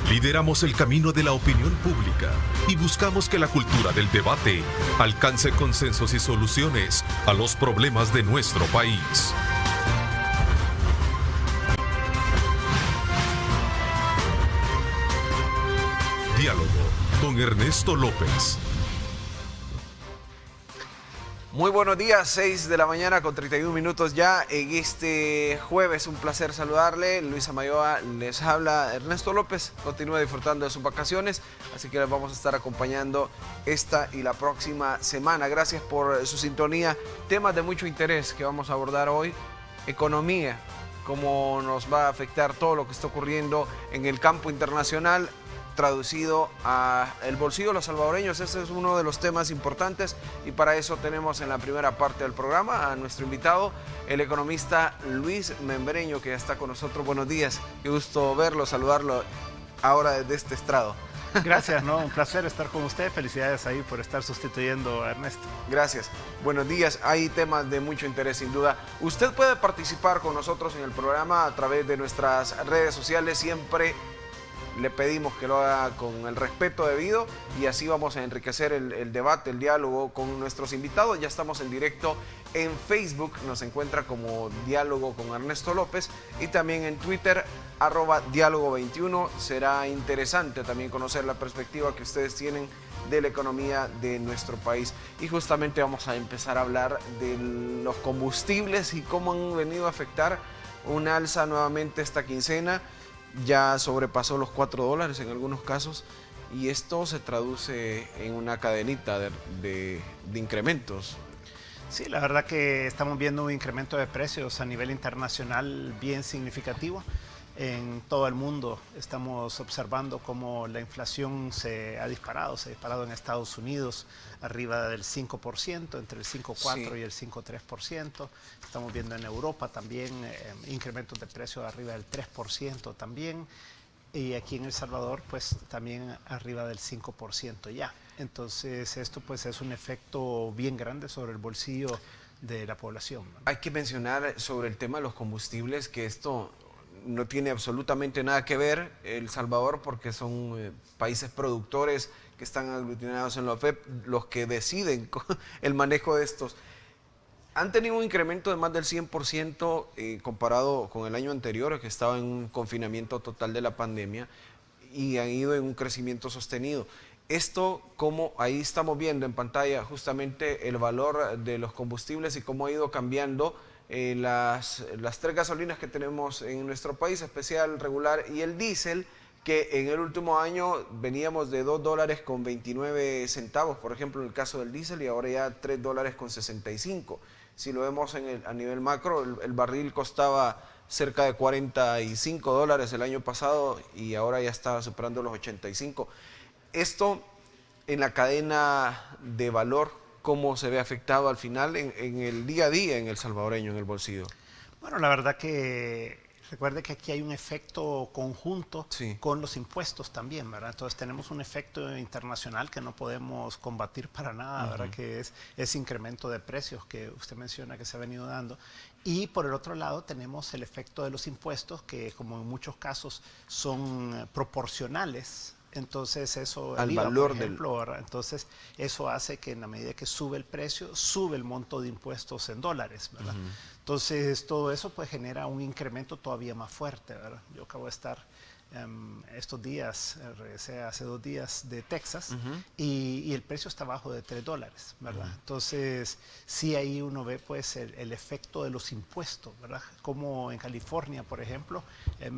Lideramos el camino de la opinión pública y buscamos que la cultura del debate alcance consensos y soluciones a los problemas de nuestro país. Diálogo con Ernesto López. Muy buenos días, 6 de la mañana con 31 minutos ya en este jueves. Un placer saludarle. Luisa Mayoa les habla. Ernesto López continúa disfrutando de sus vacaciones, así que les vamos a estar acompañando esta y la próxima semana. Gracias por su sintonía. Temas de mucho interés que vamos a abordar hoy. Economía, cómo nos va a afectar todo lo que está ocurriendo en el campo internacional, traducido a el bolsillo de los salvadoreños. Ese es uno de los temas importantes y para eso tenemos en la primera parte del programa a nuestro invitado, el economista Luis Membreño, que ya está con nosotros. Buenos días, qué gusto verlo, saludarlo ahora desde este estrado. Gracias, ¿no? Un placer estar con usted. Felicidades ahí por estar sustituyendo a Ernesto. Gracias. Buenos días. Hay temas de mucho interés, sin duda. Usted puede participar con nosotros en el programa a través de nuestras redes sociales. Siempre le pedimos que lo haga con el respeto debido y así vamos a enriquecer el debate, el diálogo con nuestros invitados. Ya estamos en directo en Facebook, nos encuentra como Diálogo con Ernesto López y también en Twitter, @diálogo21. Será interesante también conocer la perspectiva que ustedes tienen de la economía de nuestro país. Y justamente vamos a empezar a hablar de los combustibles y cómo han venido a afectar un alza nuevamente esta quincena. Ya sobrepasó los $4 en algunos casos y esto se traduce en una cadenita de incrementos. Sí, la verdad que estamos viendo un incremento de precios a nivel internacional bien significativo. En todo el mundo estamos observando cómo la inflación se ha disparado en Estados Unidos arriba del 5%, entre el 5,4% y el 5,3%. Estamos viendo en Europa también incrementos de precios arriba del 3% también. Y aquí en El Salvador pues también arriba del 5% ya. Entonces esto pues es un efecto bien grande sobre el bolsillo de la población, ¿no? Hay que mencionar sobre el tema de los combustibles que esto no tiene absolutamente nada que ver El Salvador porque son países productores que están aglutinados en la OPEP los que deciden el manejo de estos. Han tenido un incremento de más del 100% comparado con el año anterior, que estaba en un confinamiento total de la pandemia, y han ido en un crecimiento sostenido. Esto, como ahí estamos viendo en pantalla justamente el valor de los combustibles y cómo ha ido cambiando las tres gasolinas que tenemos en nuestro país, especial, regular y el diésel, que en el último año veníamos de $2.29, por ejemplo, en el caso del diésel, y ahora ya $3.65. Si lo vemos a nivel macro, el barril costaba cerca de $45 el año pasado y ahora ya está superando los 85. Esto en la cadena de valor, ¿cómo se ve afectado al final en el día a día en el salvadoreño, en el bolsillo? Bueno, la verdad que recuerde que aquí hay un efecto conjunto con los impuestos también, ¿verdad? Entonces tenemos un efecto internacional que no podemos combatir para nada, ¿verdad? Que es ese incremento de precios que usted menciona que se ha venido dando. Y por el otro lado tenemos el efecto de los impuestos que como en muchos casos son proporcionales. Entonces eso al IVA, valor por ejemplo, ¿verdad? Entonces eso hace que en la medida que sube el precio, sube el monto de impuestos en dólares, ¿verdad? Entonces todo eso pues genera un incremento todavía más fuerte, ¿verdad? Yo acabo de estar estos días, regresé hace 2 días de Texas y el precio está abajo de $3, ¿verdad? Entonces sí ahí uno ve pues el efecto de los impuestos, ¿verdad? Como en California, por ejemplo,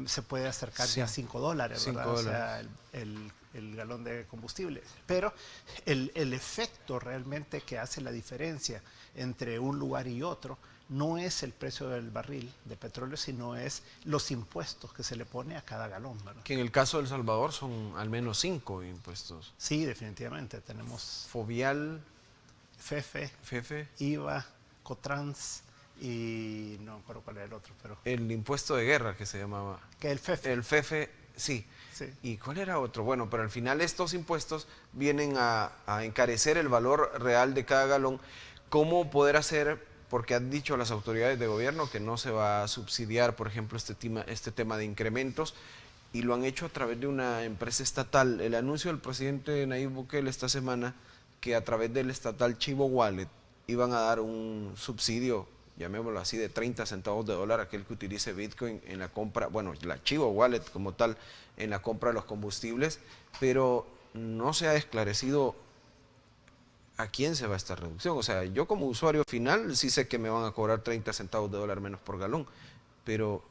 se puede acercar ya a $5, ¿verdad? $5. O sea, el galón de combustible. Pero el efecto realmente que hace la diferencia entre un lugar y otro no es el precio del barril de petróleo, sino es los impuestos que se le pone a cada galón, ¿verdad? Que en el caso de El Salvador son al menos 5 impuestos. Sí, definitivamente. Tenemos Fovial, FEFE, IVA, Cotrans y no me acuerdo cuál era el otro, pero... El impuesto de guerra que se llamaba. Que el FEFE. El FEFE, sí. ¿Y cuál era otro? Bueno, pero al final estos impuestos vienen a encarecer el valor real de cada galón. ¿Cómo poder hacer porque han dicho las autoridades de gobierno que no se va a subsidiar, por ejemplo, este tema de incrementos. y lo han hecho a través de una empresa estatal. El anuncio del presidente Nayib Bukele esta semana que a través del estatal Chivo Wallet iban a dar un subsidio, llamémoslo así, de 30 centavos de dólar a aquel que utilice Bitcoin en la compra, bueno, la Chivo Wallet como tal, en la compra de los combustibles, pero no se ha esclarecido a quién se va esta reducción. O sea, yo como usuario final sí sé que me van a cobrar 30 centavos de dólar menos por galón, pero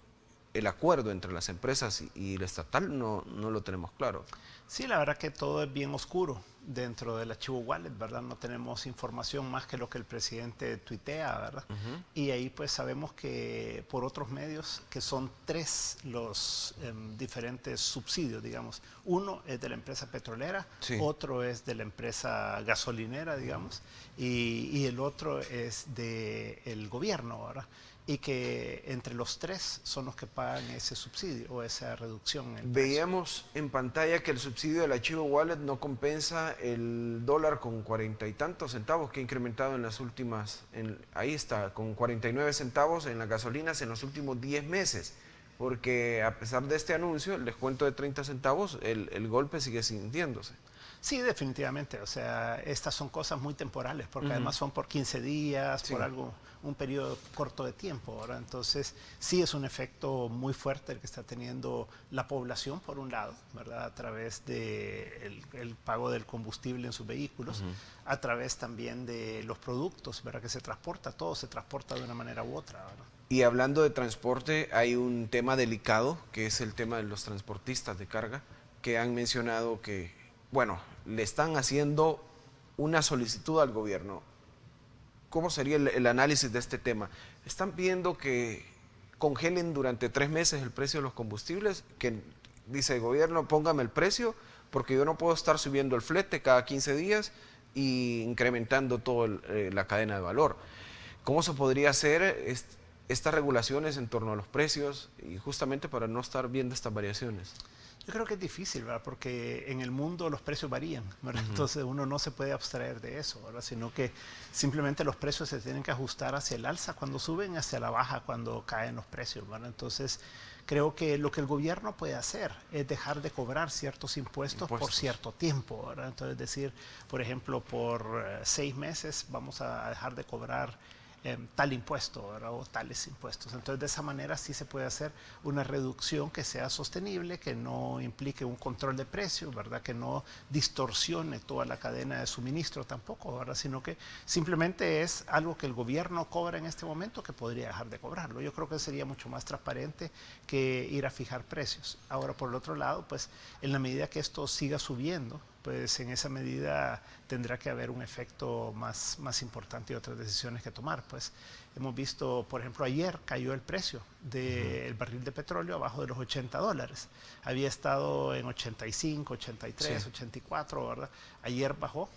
el acuerdo entre las empresas y el estatal no lo tenemos claro. Sí, la verdad que todo es bien oscuro dentro del archivo Wallet, ¿verdad? No tenemos información más que lo que el presidente tuitea, ¿verdad? Y ahí pues sabemos que por otros medios, que son 3 los diferentes subsidios, digamos. Uno es de la empresa petrolera, Sí. otro es de la empresa gasolinera, digamos, y el otro es del gobierno, ¿verdad? Y que entre los 3 son los que pagan ese subsidio o esa reducción en el precio. Veíamos en pantalla que el subsidio del archivo Wallet no compensa el dólar con 40 y tantos centavos que ha incrementado en las últimas, ahí está, con 49 centavos en las gasolinas en los últimos 10 meses. Porque a pesar de este anuncio, el descuento de 30 centavos, el golpe sigue sintiéndose. Sí, definitivamente. O sea, estas son cosas muy temporales, porque además son por 15 días, Sí. por un periodo corto de tiempo, ¿verdad? Entonces, sí es un efecto muy fuerte el que está teniendo la población, por un lado, ¿verdad? A través de el pago del combustible en sus vehículos, a través también de los productos, ¿verdad? Que se transporta, todo se transporta de una manera u otra, ¿verdad? Y hablando de transporte, hay un tema delicado, que es el tema de los transportistas de carga, que han mencionado que, bueno, le están haciendo una solicitud al gobierno. ¿Cómo sería el análisis de este tema? Están pidiendo que congelen durante 3 meses el precio de los combustibles, que dice el gobierno, póngame el precio, porque yo no puedo estar subiendo el flete cada 15 días y incrementando toda la cadena de valor. ¿Cómo se podría hacer estas regulaciones en torno a los precios y justamente para no estar viendo estas variaciones? Yo creo que es difícil, ¿verdad? Porque en el mundo los precios varían, ¿verdad? Entonces uno no se puede abstraer de eso, ¿verdad? Sino que simplemente los precios se tienen que ajustar hacia el alza cuando suben, hacia la baja cuando caen los precios, ¿verdad? Entonces creo que lo que el gobierno puede hacer es dejar de cobrar ciertos impuestos por cierto tiempo, ¿verdad? Entonces decir, por ejemplo, por 6 meses vamos a dejar de cobrar tal impuesto, ¿verdad? O tales impuestos. Entonces de esa manera sí se puede hacer una reducción que sea sostenible, que no implique un control de precios, ¿verdad? Que no distorsione toda la cadena de suministro tampoco, ¿verdad? Sino que simplemente es algo que el gobierno cobra en este momento que podría dejar de cobrarlo. Yo creo que sería mucho más transparente que ir a fijar precios. Ahora, por el otro lado, pues en la medida que esto siga subiendo, pues en esa medida tendrá que haber un efecto más importante y otras decisiones que tomar. Pues hemos visto, por ejemplo, ayer cayó el precio del barril de petróleo abajo de los $80. Había estado en 85, 83, sí. 84, ¿verdad? Ayer bajó.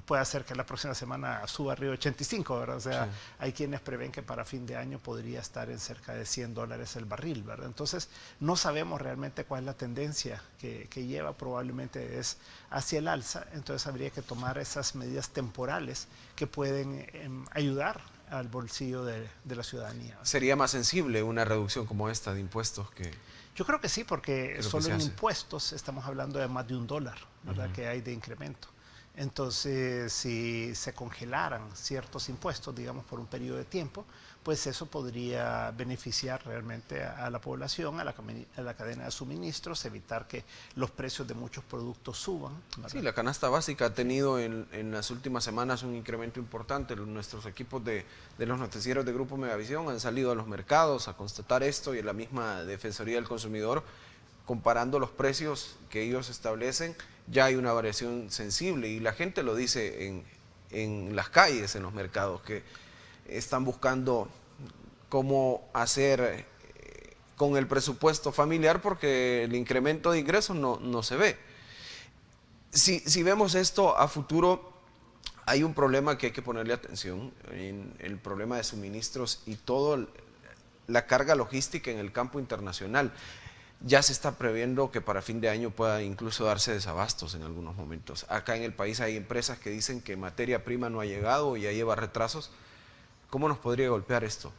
Puede ser que la próxima semana suba arriba de 85, ¿verdad? O sea, sí. Hay quienes prevén que para fin de año podría estar en cerca de $100 el barril, ¿verdad? Entonces, no sabemos realmente cuál es la tendencia que lleva, probablemente es hacia el alza, entonces habría que tomar esas medidas temporales que pueden ayudar al bolsillo de la ciudadanía. ¿Sería más sensible una reducción como esta de impuestos que...? Yo creo que sí, porque solo en impuestos estamos hablando de más de $1, ¿verdad? Que hay de incremento. Entonces, si se congelaran ciertos impuestos, digamos, por un periodo de tiempo, pues eso podría beneficiar realmente a la población, a la cadena de suministros, evitar que los precios de muchos productos suban, ¿verdad? Sí, la canasta básica ha tenido en las últimas semanas un incremento importante. Nuestros equipos de los noticieros de Grupo Megavisión han salido a los mercados a constatar esto, y en la misma Defensoría del Consumidor, comparando los precios que ellos establecen, ya hay una variación sensible, y la gente lo dice en las calles, en los mercados, que están buscando cómo hacer con el presupuesto familiar porque el incremento de ingresos no se ve. Si vemos esto a futuro, hay un problema que hay que ponerle atención, en el problema de suministros y toda la carga logística en el campo internacional. Ya se está previendo que para fin de año pueda incluso darse desabastos en algunos momentos. Acá en el país hay empresas que dicen que materia prima no ha llegado y ya lleva retrasos. ¿Cómo nos podría golpear esto?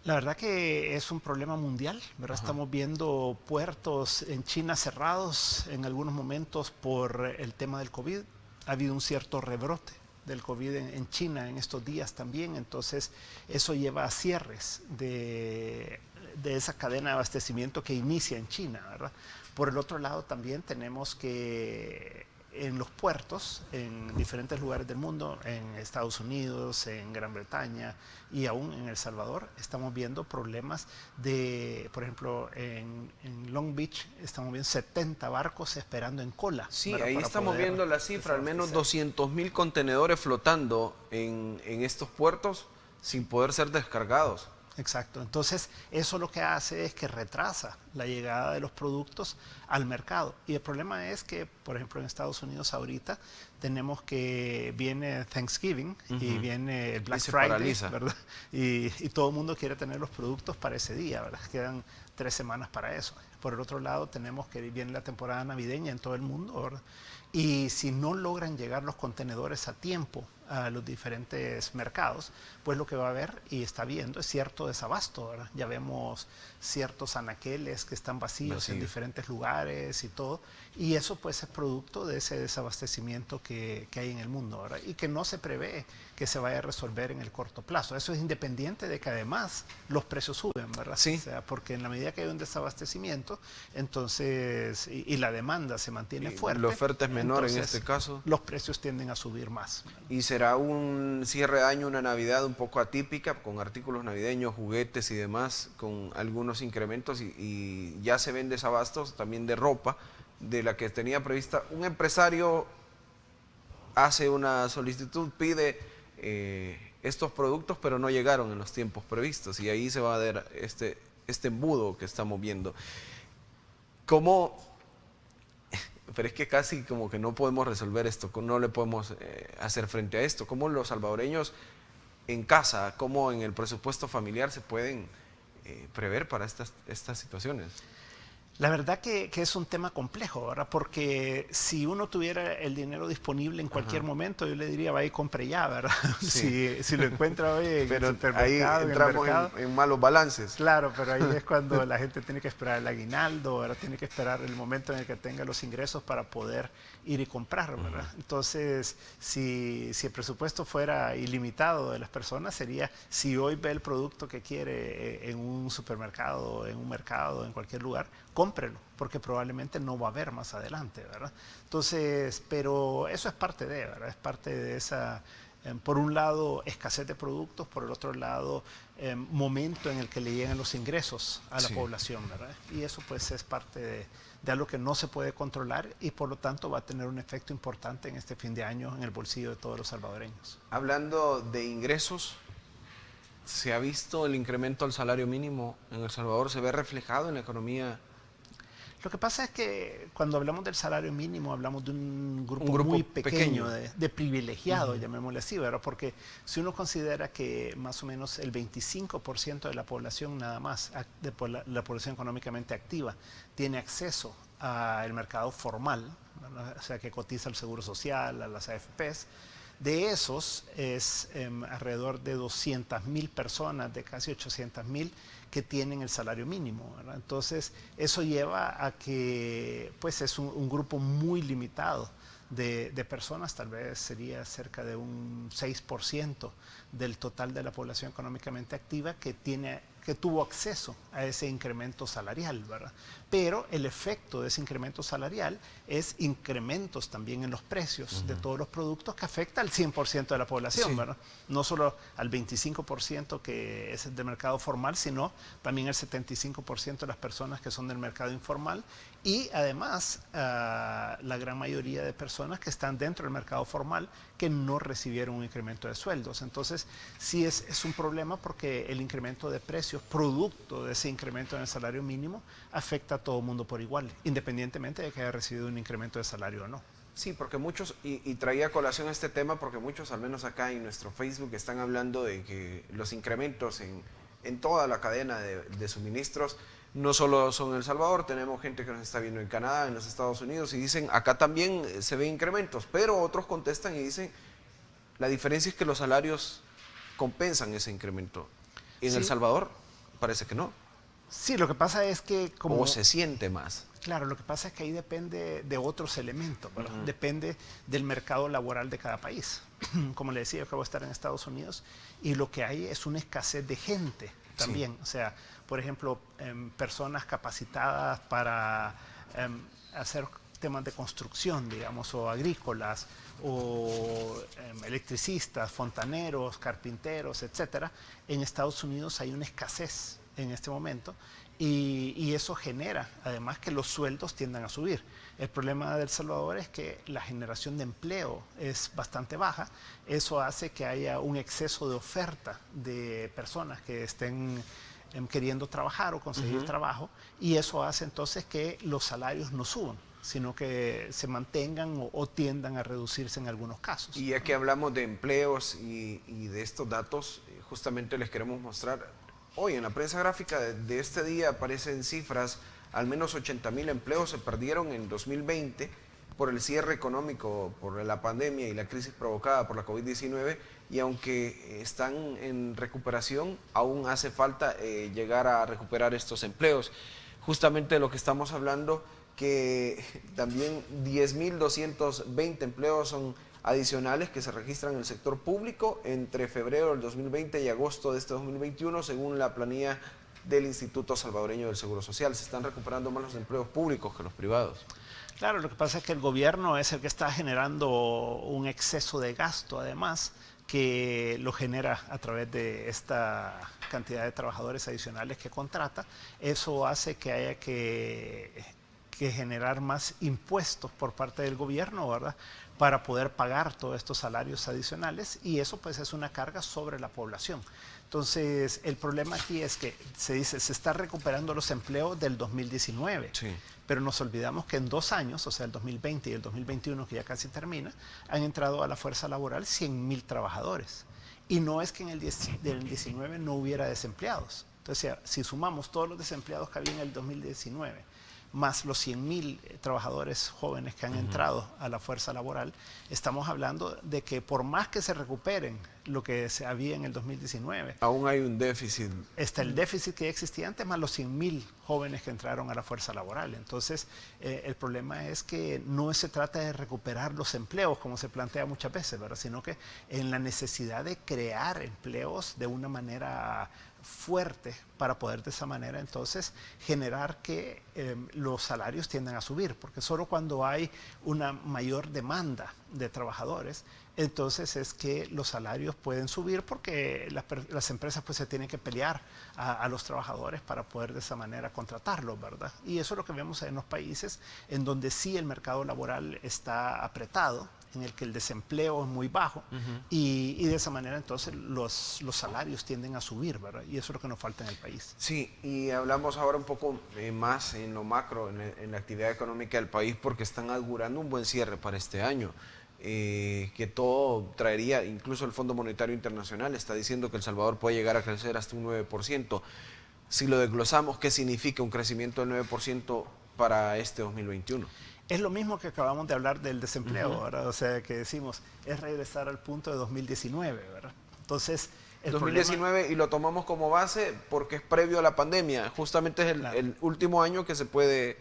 La verdad que es un problema mundial, ¿verdad? Estamos viendo puertos en China cerrados en algunos momentos por el tema del COVID. Ha habido un cierto rebrote del COVID en China en estos días también, entonces eso lleva a cierres de esa cadena de abastecimiento que inicia en China, ¿verdad? Por el otro lado también tenemos que en los puertos, en diferentes lugares del mundo, en Estados Unidos, en Gran Bretaña y aún en El Salvador, estamos viendo problemas de, por ejemplo, en Long Beach estamos viendo 70 barcos esperando en cola. Sí, ahí estamos viendo la cifra, al menos 200.000 contenedores flotando en estos puertos sin poder ser descargados. Exacto, entonces eso lo que hace es que retrasa la llegada de los productos al mercado. Y el problema es que, por ejemplo, en Estados Unidos ahorita tenemos que viene Thanksgiving y viene el Black Friday, ¿verdad? Y todo el mundo quiere tener los productos para ese día, ¿verdad? Quedan 3 semanas para eso. Por el otro lado tenemos que viene la temporada navideña en todo el mundo, ¿verdad? Y si no logran llegar los contenedores a tiempo a los diferentes mercados, pues lo que va a haber y está viendo es cierto desabasto, ¿verdad? Ya vemos ciertos anaqueles que están vacíos en diferentes lugares y todo, y eso pues es producto de ese desabastecimiento que hay en el mundo, ¿verdad? Y que no se prevé que se vaya a resolver en el corto plazo. Eso es independiente de que además los precios suben, ¿verdad? Sí. O sea, porque en la medida que hay un desabastecimiento, entonces, y la demanda se mantiene fuerte, la oferta es menor en este caso, los precios tienden a subir más. Y será un cierre de año, una Navidad un poco atípica, con artículos navideños, juguetes y demás, con algunos incrementos, y ya se ven desabastos también de ropa, de la que tenía prevista. Un empresario hace una solicitud, pide estos productos, pero no llegaron en los tiempos previstos, y ahí se va a dar este embudo que estamos viendo. ¿Cómo? Pero es que casi como que no podemos resolver esto, no le podemos hacer frente a esto. ¿Cómo los salvadoreños en casa, cómo en el presupuesto familiar se pueden prever para estas situaciones? La verdad que es un tema complejo, ¿verdad? Porque si uno tuviera el dinero disponible en cualquier momento, yo le diría, vaya y compre ya, ¿verdad? Sí. Si lo encuentra hoy en pero el supermercado, ahí entramos en malos balances. Claro, pero ahí es cuando la gente tiene que esperar el aguinaldo, ¿verdad? Tiene que esperar el momento en el que tenga los ingresos para poder ir y comprar, ¿verdad? Entonces, si el presupuesto fuera ilimitado de las personas, sería, si hoy ve el producto que quiere en un supermercado, en un mercado, en cualquier lugar, cómprelo, porque probablemente no va a haber más adelante, ¿verdad? Entonces, pero eso es parte de, ¿verdad? Es parte de esa, por un lado, escasez de productos, por el otro lado, momento en el que le llegan los ingresos a la población, ¿verdad? Y eso pues es parte de algo que no se puede controlar y por lo tanto va a tener un efecto importante en este fin de año en el bolsillo de todos los salvadoreños. Hablando de ingresos, ¿se ha visto el incremento al salario mínimo en El Salvador? ¿Se ve reflejado en la economía? Lo que pasa es que cuando hablamos del salario mínimo hablamos de un grupo muy pequeño. De privilegiados, llamémosle así, ¿verdad? Porque si uno considera que más o menos el 25% de la población nada más, de la población económicamente activa, tiene acceso al mercado formal, ¿verdad? O sea, que cotiza al Seguro Social, a las AFPs, de esos es alrededor de 200.000 personas, de casi 800.000, que tienen el salario mínimo, ¿verdad? Entonces, eso lleva a que pues es un grupo muy limitado de personas, tal vez sería cerca de un 6% del total de la población económicamente activa que tuvo acceso a ese incremento salarial, ¿verdad? Pero el efecto de ese incremento salarial es incrementos también en los precios de todos los productos que afecta al 100% de la población, ¿verdad? No solo al 25% que es del mercado formal, sino también al 75% de las personas que son del mercado informal y además la gran mayoría de personas que están dentro del mercado formal que no recibieron un incremento de sueldos. Entonces, sí es un problema porque el incremento de precios producto de ese incremento en el salario mínimo afecta a todo el mundo por igual, independientemente de que haya recibido un incremento de salario o no. Sí, porque muchos, y traía a colación este tema porque muchos, al menos acá en nuestro Facebook, están hablando de que los incrementos en toda la cadena de suministros no solo son en El Salvador, tenemos gente que nos está viendo en Canadá, en los Estados Unidos, y dicen, acá también se ven incrementos, pero otros contestan y dicen, la diferencia es que los salarios compensan ese incremento. ¿En El Salvador? parece que no. Sí, lo que pasa es que como... O se siente más. Claro, lo que pasa es que ahí depende de otros elementos, ¿verdad? Depende del mercado laboral de cada país. Como le decía, yo acabo de estar en Estados Unidos y lo que hay es una escasez de gente también. Sí. O sea, por ejemplo, personas capacitadas para hacer temas de construcción, digamos, o agrícolas, o electricistas, fontaneros, carpinteros, etcétera. En Estados Unidos hay una escasez en este momento. Y eso genera, además, que los sueldos tiendan a subir. El problema de El Salvador es que la generación de empleo es bastante baja. Eso hace que haya un exceso de oferta de personas que estén queriendo trabajar o conseguir trabajo, y eso hace entonces que los salarios no suban, sino que se mantengan o tiendan a reducirse en algunos casos. Y ya que hablamos de empleos y de estos datos, justamente les queremos mostrar. Hoy en la prensa gráfica de este día aparecen cifras, al menos 80,000 empleos se perdieron en 2020 por el cierre económico, por la pandemia y la crisis provocada por la COVID-19, y aunque están en recuperación, aún hace falta llegar a recuperar estos empleos. Justamente de lo que estamos hablando, que también 10,220 empleos son adicionales que se registran en el sector público entre febrero del 2020 y agosto de este 2021, según la planilla del Instituto Salvadoreño del Seguro Social. Se están recuperando más los empleos públicos que los privados. Claro, lo que pasa es que el gobierno es el que está generando un exceso de gasto, además, que lo genera a través de esta cantidad de trabajadores adicionales que contrata. Eso hace que haya que generar más impuestos por parte del gobierno, ¿verdad?, para poder pagar todos estos salarios adicionales, y eso pues es una carga sobre la población. Entonces, el problema aquí es que se dice, se está recuperando los empleos del 2019, sí, pero nos olvidamos que en 2 años, o sea, el 2020 y el 2021, que ya casi termina, han entrado a la fuerza laboral 100,000 trabajadores. Y no es que en el 19 no hubiera desempleados. Entonces, si sumamos todos los desempleados que había en el 2019, más los 100,000 trabajadores jóvenes que han entrado a la fuerza laboral, estamos hablando de que por más que se recuperen lo que se había en el 2019, aún hay un déficit. Está el déficit que ya existía antes, más los 100,000 jóvenes que entraron a la fuerza laboral. Entonces, el problema es que no se trata de recuperar los empleos, como se plantea muchas veces, ¿verdad?, sino que en la necesidad de crear empleos de una manera fuerte para poder de esa manera entonces generar que los salarios tiendan a subir, porque solo cuando hay una mayor demanda de trabajadores, entonces es que los salarios pueden subir, porque las empresas pues se tienen que pelear a los trabajadores para poder de esa manera contratarlos, ¿verdad? Y eso es lo que vemos en los países en donde sí el mercado laboral está apretado, en el que el desempleo es muy bajo, y de esa manera entonces los salarios tienden a subir, ¿verdad? Y eso es lo que nos falta en el país. Sí, y hablamos ahora un poco más en lo macro, en la actividad económica del país, porque están augurando un buen cierre para este año, que todo traería, incluso el Fondo Monetario Internacional está diciendo que El Salvador puede llegar a crecer hasta un 9%. Si lo desglosamos, ¿qué significa un crecimiento del 9% para este 2021? Es lo mismo que acabamos de hablar del desempleo, ¿verdad? O sea, que decimos, es regresar al punto de 2019, ¿verdad? Entonces, el 2019, problema... y lo tomamos como base porque es previo a la pandemia, justamente es el último año que se puede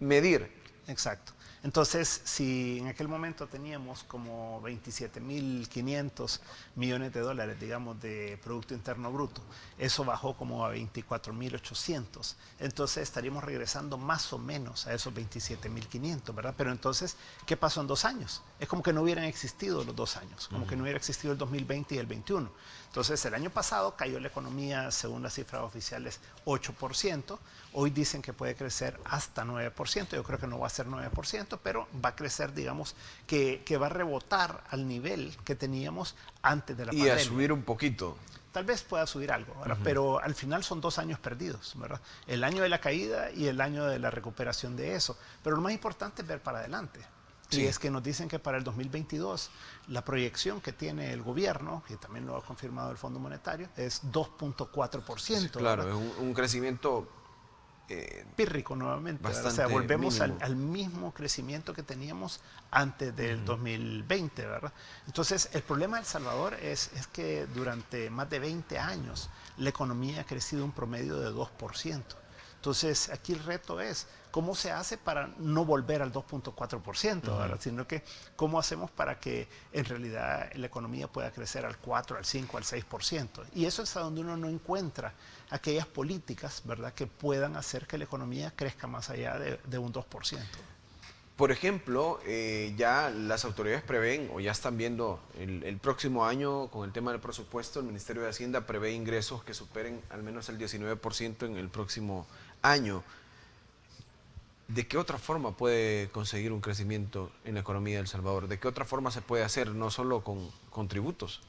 medir. Exacto. Entonces, si en aquel momento teníamos como 27.500 millones de dólares, digamos, de Producto Interno Bruto, eso bajó como a 24.800. Entonces, estaríamos regresando más o menos a esos 27.500, ¿verdad? Pero entonces, ¿qué pasó en 2 años? Es como que no hubieran existido los 2 años, como que no hubiera existido el 2020 y el 21. Entonces, el año pasado cayó la economía, según las cifras oficiales, 8%. Hoy dicen que puede crecer hasta 9%. Yo creo que no va a ser 9%, pero va a crecer, digamos, que va a rebotar al nivel que teníamos antes de la pandemia. Y a subir un poquito. Tal vez pueda subir algo, ¿verdad? Pero al final son 2 años perdidos, ¿verdad? El año de la caída y el año de la recuperación de eso. Pero lo más importante es ver para adelante. Sí. Y es que nos dicen que para el 2022 la proyección que tiene el gobierno, que también lo ha confirmado el Fondo Monetario, es 2.4%. Sí, claro, es un crecimiento pírrico nuevamente. Bastante, o sea, volvemos mínimo. al mismo crecimiento que teníamos antes del 2020, ¿verdad? Entonces, el problema de El Salvador es que durante más de 20 años la economía ha crecido un promedio de 2%. Entonces, aquí el reto es cómo se hace para no volver al 2.4%, ¿verdad? Sino que cómo hacemos para que en realidad la economía pueda crecer al 4, al 5, al 6%. Y eso es a donde uno no encuentra aquellas políticas, ¿verdad?, que puedan hacer que la economía crezca más allá de un 2%. Por ejemplo, ya las autoridades prevén o ya están viendo el próximo año con el tema del presupuesto, el Ministerio de Hacienda prevé ingresos que superen al menos el 19% en el próximo año. ¿De qué otra forma puede conseguir un crecimiento en la economía de El Salvador? ¿De qué otra forma se puede hacer, no solo con tributos?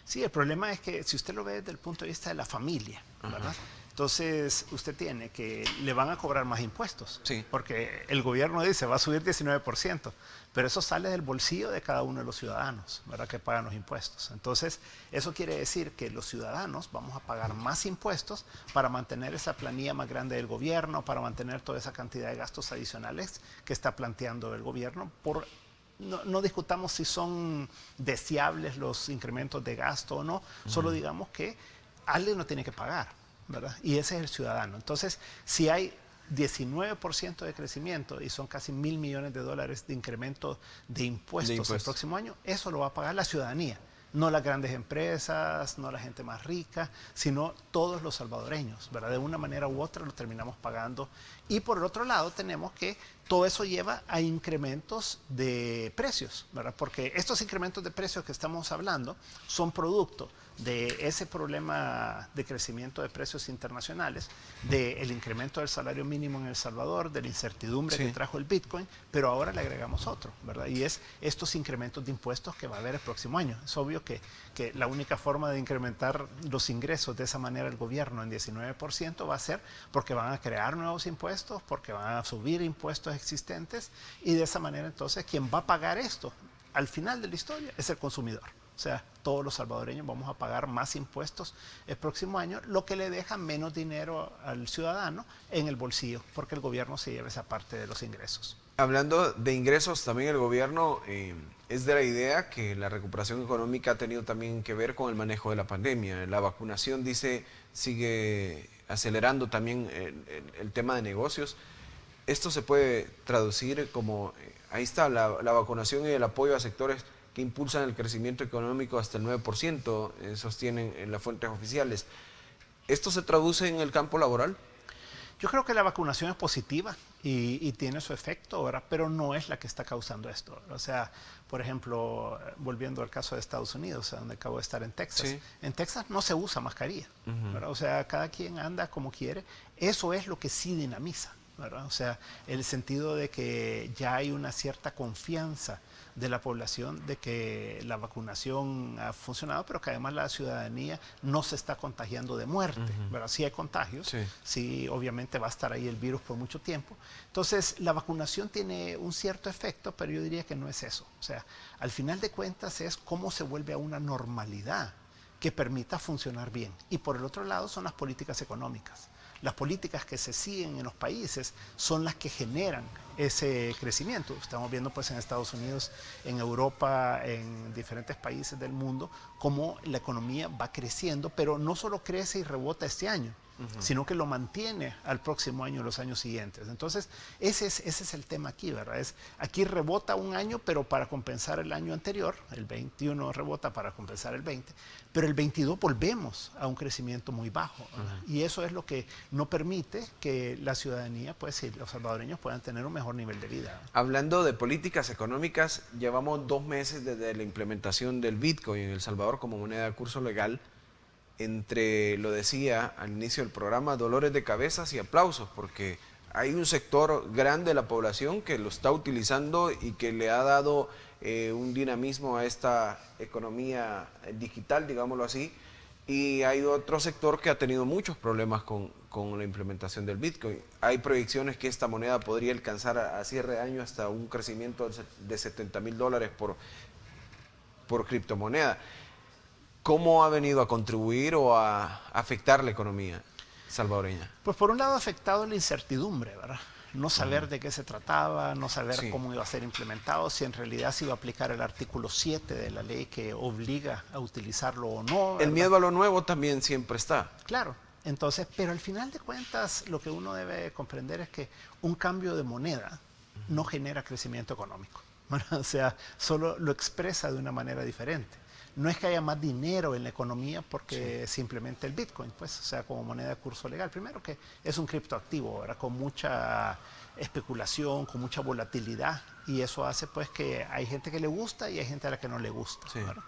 Sí, el problema es que si usted lo ve desde el punto de vista de la familia, ¿verdad? Entonces, usted tiene que le van a cobrar más impuestos, Sí. porque el gobierno dice va a subir 19%, pero eso sale del bolsillo de cada uno de los ciudadanos, ¿verdad?, que pagan los impuestos. Entonces, eso quiere decir que los ciudadanos vamos a pagar más impuestos para mantener esa planilla más grande del gobierno, para mantener toda esa cantidad de gastos adicionales que está planteando el gobierno por... No discutamos si son deseables los incrementos de gasto o no, solo digamos que alguien lo tiene que pagar, ¿verdad? Y ese es el ciudadano. Entonces, si hay 19% de crecimiento y son casi $1.000 millones de incremento de impuestos el próximo año, eso lo va a pagar la ciudadanía. No las grandes empresas, no la gente más rica, sino todos los salvadoreños, ¿verdad? De una manera u otra lo terminamos pagando. Y por el otro lado tenemos que todo eso lleva a incrementos de precios, ¿verdad? Porque estos incrementos de precios que estamos hablando son producto de ese problema de crecimiento de precios internacionales, del incremento del salario mínimo en El Salvador, de la incertidumbre que trajo el Bitcoin, pero ahora le agregamos otro, ¿verdad? Y es estos incrementos de impuestos que va a haber el próximo año. Es obvio que la única forma de incrementar los ingresos de esa manera el gobierno en 19% va a ser porque van a crear nuevos impuestos, porque van a subir impuestos existentes, y de esa manera entonces quien va a pagar esto al final de la historia es el consumidor. O sea, todos los salvadoreños vamos a pagar más impuestos el próximo año, lo que le deja menos dinero al ciudadano en el bolsillo, porque el gobierno se lleva esa parte de los ingresos. Hablando de ingresos, también el gobierno es de la idea que la recuperación económica ha tenido también que ver con el manejo de la pandemia. La vacunación, dice, sigue acelerando también el tema de negocios. Esto se puede traducir como, ahí está, la vacunación y el apoyo a sectores que impulsan el crecimiento económico hasta el 9%, sostienen en las fuentes oficiales. ¿Esto se traduce en el campo laboral? Yo creo que la vacunación es positiva y tiene su efecto, ¿verdad? Pero no es la que está causando esto. O sea, por ejemplo, volviendo al caso de Estados Unidos, donde acabo de estar en Texas. Sí. En Texas no se usa mascarilla, ¿verdad? O sea, cada quien anda como quiere. Eso es lo que sí dinamiza, ¿verdad? O sea, el sentido de que ya hay una cierta confianza de la población de que la vacunación ha funcionado, pero que además la ciudadanía no se está contagiando de muerte, ¿verdad? Sí hay contagios, sí obviamente va a estar ahí el virus por mucho tiempo. Entonces, la vacunación tiene un cierto efecto, pero yo diría que no es eso. O sea, al final de cuentas es cómo se vuelve a una normalidad que permita funcionar bien. Y por el otro lado son las políticas económicas. Las políticas que se siguen en los países son las que generan ese crecimiento. Estamos viendo pues en Estados Unidos, en Europa, en diferentes países del mundo, cómo la economía va creciendo, pero no solo crece y rebota este año, sino que lo mantiene al próximo año y los años siguientes. Entonces, ese es el tema aquí, ¿verdad? Aquí rebota un año, pero para compensar el año anterior, el 21 rebota para compensar el 20, pero el 22 volvemos a un crecimiento muy bajo. Y eso es lo que no permite que la ciudadanía, pues, y los salvadoreños puedan tener un mejor nivel de vida. Hablando de políticas económicas, llevamos 2 meses desde la implementación del Bitcoin en El Salvador como moneda de curso legal. Lo decía al inicio del programa, dolores de cabezas y aplausos, porque hay un sector grande de la población que lo está utilizando y que le ha dado un dinamismo a esta economía digital, digámoslo así, y hay otro sector que ha tenido muchos problemas con la implementación del Bitcoin. Hay proyecciones que esta moneda podría alcanzar a cierre de año hasta un crecimiento de $70,000 por criptomoneda. ¿Cómo ha venido a contribuir o a afectar la economía? salvadoreña? Pues por un lado afectado la incertidumbre, ¿verdad? No saber de qué se trataba, no saber Sí. cómo iba a ser implementado, si en realidad se iba a aplicar el artículo 7 de la ley que obliga a utilizarlo o no, ¿verdad? El miedo a lo nuevo también siempre está. Claro, entonces, pero al final de cuentas lo que uno debe comprender es que un cambio de moneda no genera crecimiento económico, ¿verdad? O sea, solo lo expresa de una manera diferente. No es que haya más dinero en la economía porque simplemente el Bitcoin, pues, o sea, como moneda de curso legal. Primero que es un criptoactivo, ¿verdad? Con mucha especulación, con mucha volatilidad, y eso hace pues que hay gente que le gusta y hay gente a la que no le gusta, Sí. ¿verdad?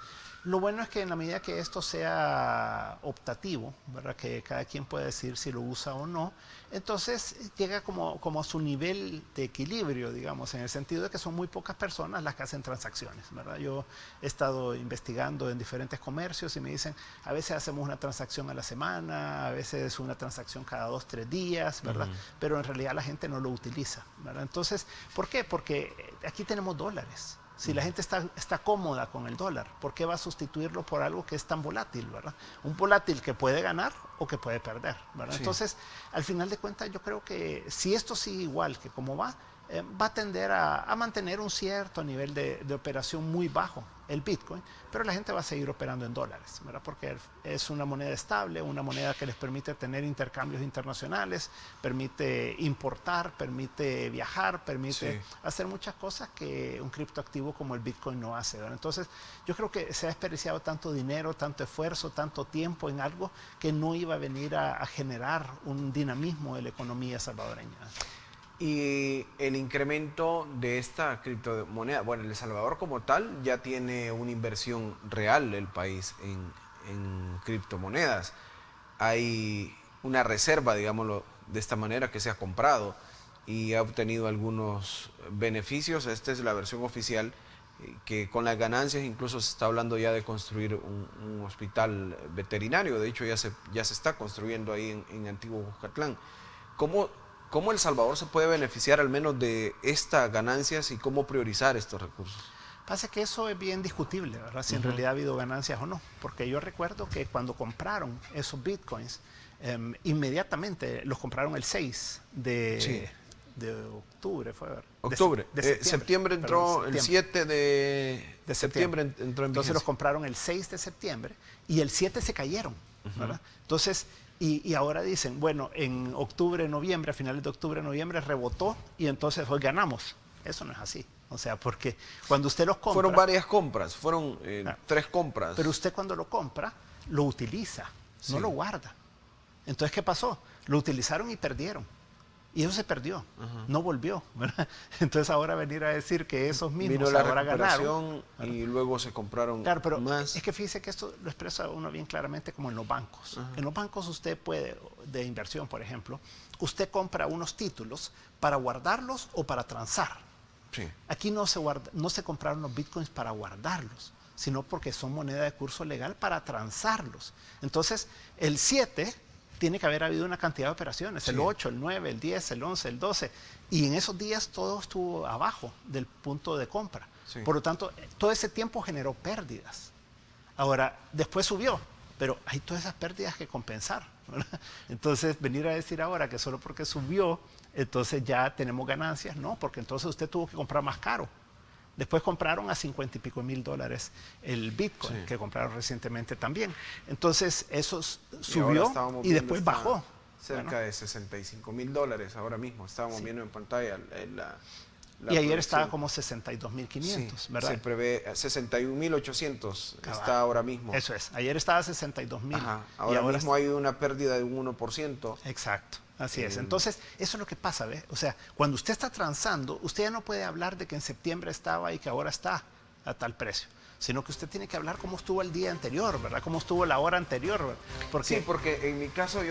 Lo bueno es que en la medida que esto sea optativo, ¿verdad? Que cada quien puede decir si lo usa o no, entonces llega como a su nivel de equilibrio, digamos, en el sentido de que son muy pocas personas las que hacen transacciones, ¿verdad? Yo he estado investigando en diferentes comercios y me dicen, a veces hacemos una transacción a la semana, a veces una transacción cada 2, 3 días, ¿verdad? Pero en realidad la gente no lo utiliza, ¿verdad? Entonces, ¿por qué? Porque aquí tenemos dólares. Si la gente está cómoda con el dólar, ¿por qué va a sustituirlo por algo que es tan volátil, ¿verdad? Un volátil que puede ganar o que puede perder, ¿verdad? Sí. Entonces, al final de cuentas, yo creo que si esto sigue igual que como va a tender a mantener un cierto nivel de operación muy bajo, el Bitcoin, pero la gente va a seguir operando en dólares, ¿verdad? Porque es una moneda estable, una moneda que les permite tener intercambios internacionales, permite importar, permite viajar, permite hacer muchas cosas que un criptoactivo como el Bitcoin no hace, ¿verdad? Entonces, yo creo que se ha desperdiciado tanto dinero, tanto esfuerzo, tanto tiempo en algo que no iba a venir a generar un dinamismo de la economía salvadoreña. Y el incremento de esta criptomoneda, bueno, El Salvador como tal ya tiene una inversión real el país en criptomonedas. Hay una reserva, digámoslo de esta manera, que se ha comprado y ha obtenido algunos beneficios. Esta es la versión oficial, que con las ganancias incluso se está hablando ya de construir un hospital veterinario. De hecho ya se está construyendo ahí en Antiguo Cuscatlán. ¿Cómo El Salvador se puede beneficiar al menos de estas ganancias y cómo priorizar estos recursos? Pasa que eso es bien discutible, ¿verdad? Si en realidad ha habido ganancias o no. Porque yo recuerdo que cuando compraron esos bitcoins, inmediatamente los compraron el 6 de octubre, fue ver. Octubre. De septiembre entró, perdón, el 7 de septiembre entró en Entonces vigencia. los compraron el 6 de septiembre y el 7 se cayeron, ¿verdad? Entonces, y ahora dicen, bueno, en octubre, noviembre, a finales de octubre, noviembre rebotó y entonces hoy ganamos. Eso no es así. O sea, porque cuando usted los compra... Fueron varias compras, fueron 3 compras. Pero usted cuando lo compra, lo utiliza, no lo guarda. Entonces, ¿qué pasó? Lo utilizaron y perdieron. Y eso se perdió, no volvió, ¿verdad? Entonces ahora venir a decir que esos mismos vino la ahora ganaron. y luego se compraron Claro, pero más. es que fíjese que esto lo expresa uno bien claramente como en los bancos. En los bancos usted puede, de inversión por ejemplo, usted compra unos títulos para guardarlos o para transar. Sí. Aquí no se compraron los bitcoins para guardarlos, sino porque son moneda de curso legal para transarlos. Entonces, el 7 tiene que haber habido una cantidad de operaciones, el 8, el 9, el 10, el 11, el 12, y en esos días todo estuvo abajo del punto de compra. Sí. Por lo tanto, todo ese tiempo generó pérdidas. Ahora, después subió, pero hay todas esas pérdidas que compensar, ¿verdad? Entonces, venir a decir ahora que solo porque subió, entonces ya tenemos ganancias, no, porque entonces usted tuvo que comprar más caro. Después compraron a $50 y pico mil el Bitcoin, que compraron recientemente también. Entonces, eso subió y después bajó. Cerca de $65,000 ahora mismo. Estábamos viendo en pantalla y ayer estaba como 62.500, ¿verdad? Se prevé 61.800 está ahora mismo. Eso es. Ayer estaba 62.000. Ahora mismo hay una pérdida de un 1%. Exacto. Así es. Entonces, eso es lo que pasa, ¿ves? O sea, cuando usted está transando, usted ya no puede hablar de que en septiembre estaba y que ahora está a tal precio, sino que usted tiene que hablar cómo estuvo el día anterior, ¿verdad? Cómo estuvo la hora anterior, ¿verdad? Porque en mi caso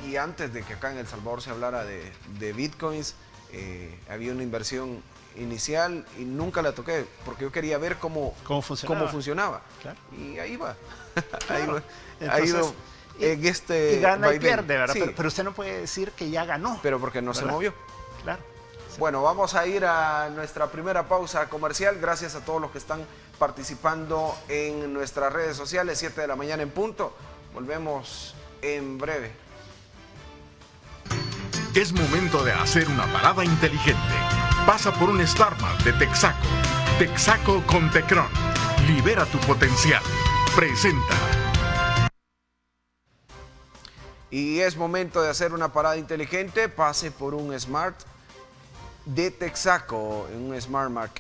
y antes de que acá en El Salvador se hablara de bitcoins, había una inversión inicial y nunca la toqué, porque yo quería ver cómo funcionaba. Claro. Y ahí va. Claro. Ha ido en este y gana y vaivén. pierde, ¿verdad? Sí. Pero usted no puede decir que ya ganó. Pero porque no se movió. Claro. Bueno, vamos a ir a nuestra primera pausa comercial. Gracias a todos los que están participando en nuestras redes sociales, 7 de la mañana en punto. Volvemos en breve. Es momento de hacer una parada inteligente. Pasa por un Star Mart de Texaco. Texaco con Tecron. Libera tu potencial. Presenta. Y es momento de hacer una parada inteligente. Pase por un Smart de Texaco, un Smart Mart.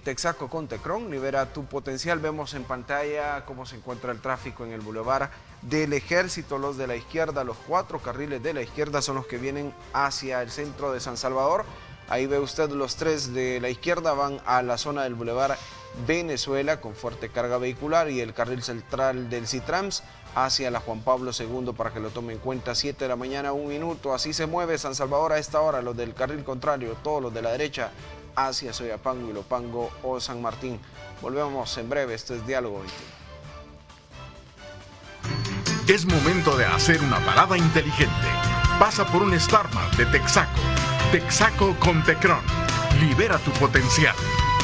Texaco con Tecron, libera tu potencial. Vemos en pantalla cómo se encuentra el tráfico en el Boulevard del Ejército. Los de la izquierda, los 4 carriles de la izquierda son los que vienen hacia el centro de San Salvador. Ahí ve usted los 3 de la izquierda van a la zona del Boulevard Venezuela con fuerte carga vehicular, y el carril central del Citrams hacia la Juan Pablo II, para que lo tome en cuenta. 7 de la mañana, 1 minuto. Así se mueve San Salvador a esta hora. Los del carril contrario, todos los de la derecha, hacia Soyapango, Ilopango o San Martín. Volvemos en breve. Esto es Diálogo 21. Es momento de hacer una parada inteligente. Pasa por un Star Mart de Texaco. Texaco con Tecron. Libera tu potencial.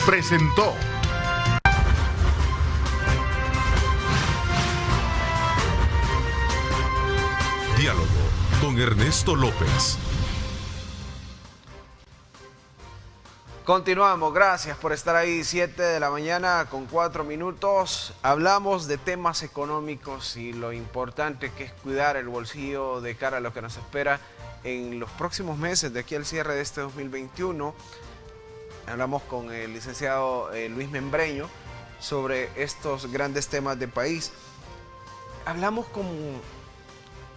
Presentó. Diálogo con Ernesto López. Continuamos, gracias por estar ahí. 7 de la mañana con 4 minutos. Hablamos de temas económicos y lo importante que es cuidar el bolsillo de cara a lo que nos espera en los próximos meses, de aquí al cierre de este 2021. Hablamos con el licenciado Luis Membreño sobre estos grandes temas de país. Hablamos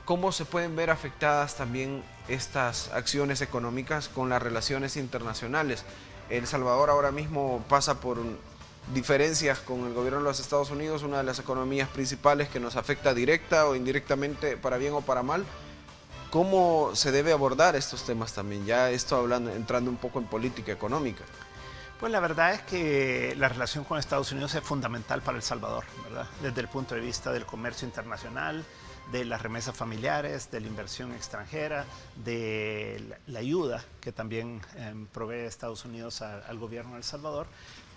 cómo se pueden ver afectadas también estas acciones económicas con las relaciones internacionales. El Salvador ahora mismo pasa por diferencias con el gobierno de los Estados Unidos, una de las economías principales que nos afecta directa o indirectamente, para bien o para mal. ¿Cómo se debe abordar estos temas también? Ya esto entrando un poco en política económica. Pues la verdad es que la relación con Estados Unidos es fundamental para El Salvador, ¿verdad? Desde el punto de vista del comercio internacional, de las remesas familiares, de la inversión extranjera, de la ayuda que también provee Estados Unidos al gobierno de El Salvador.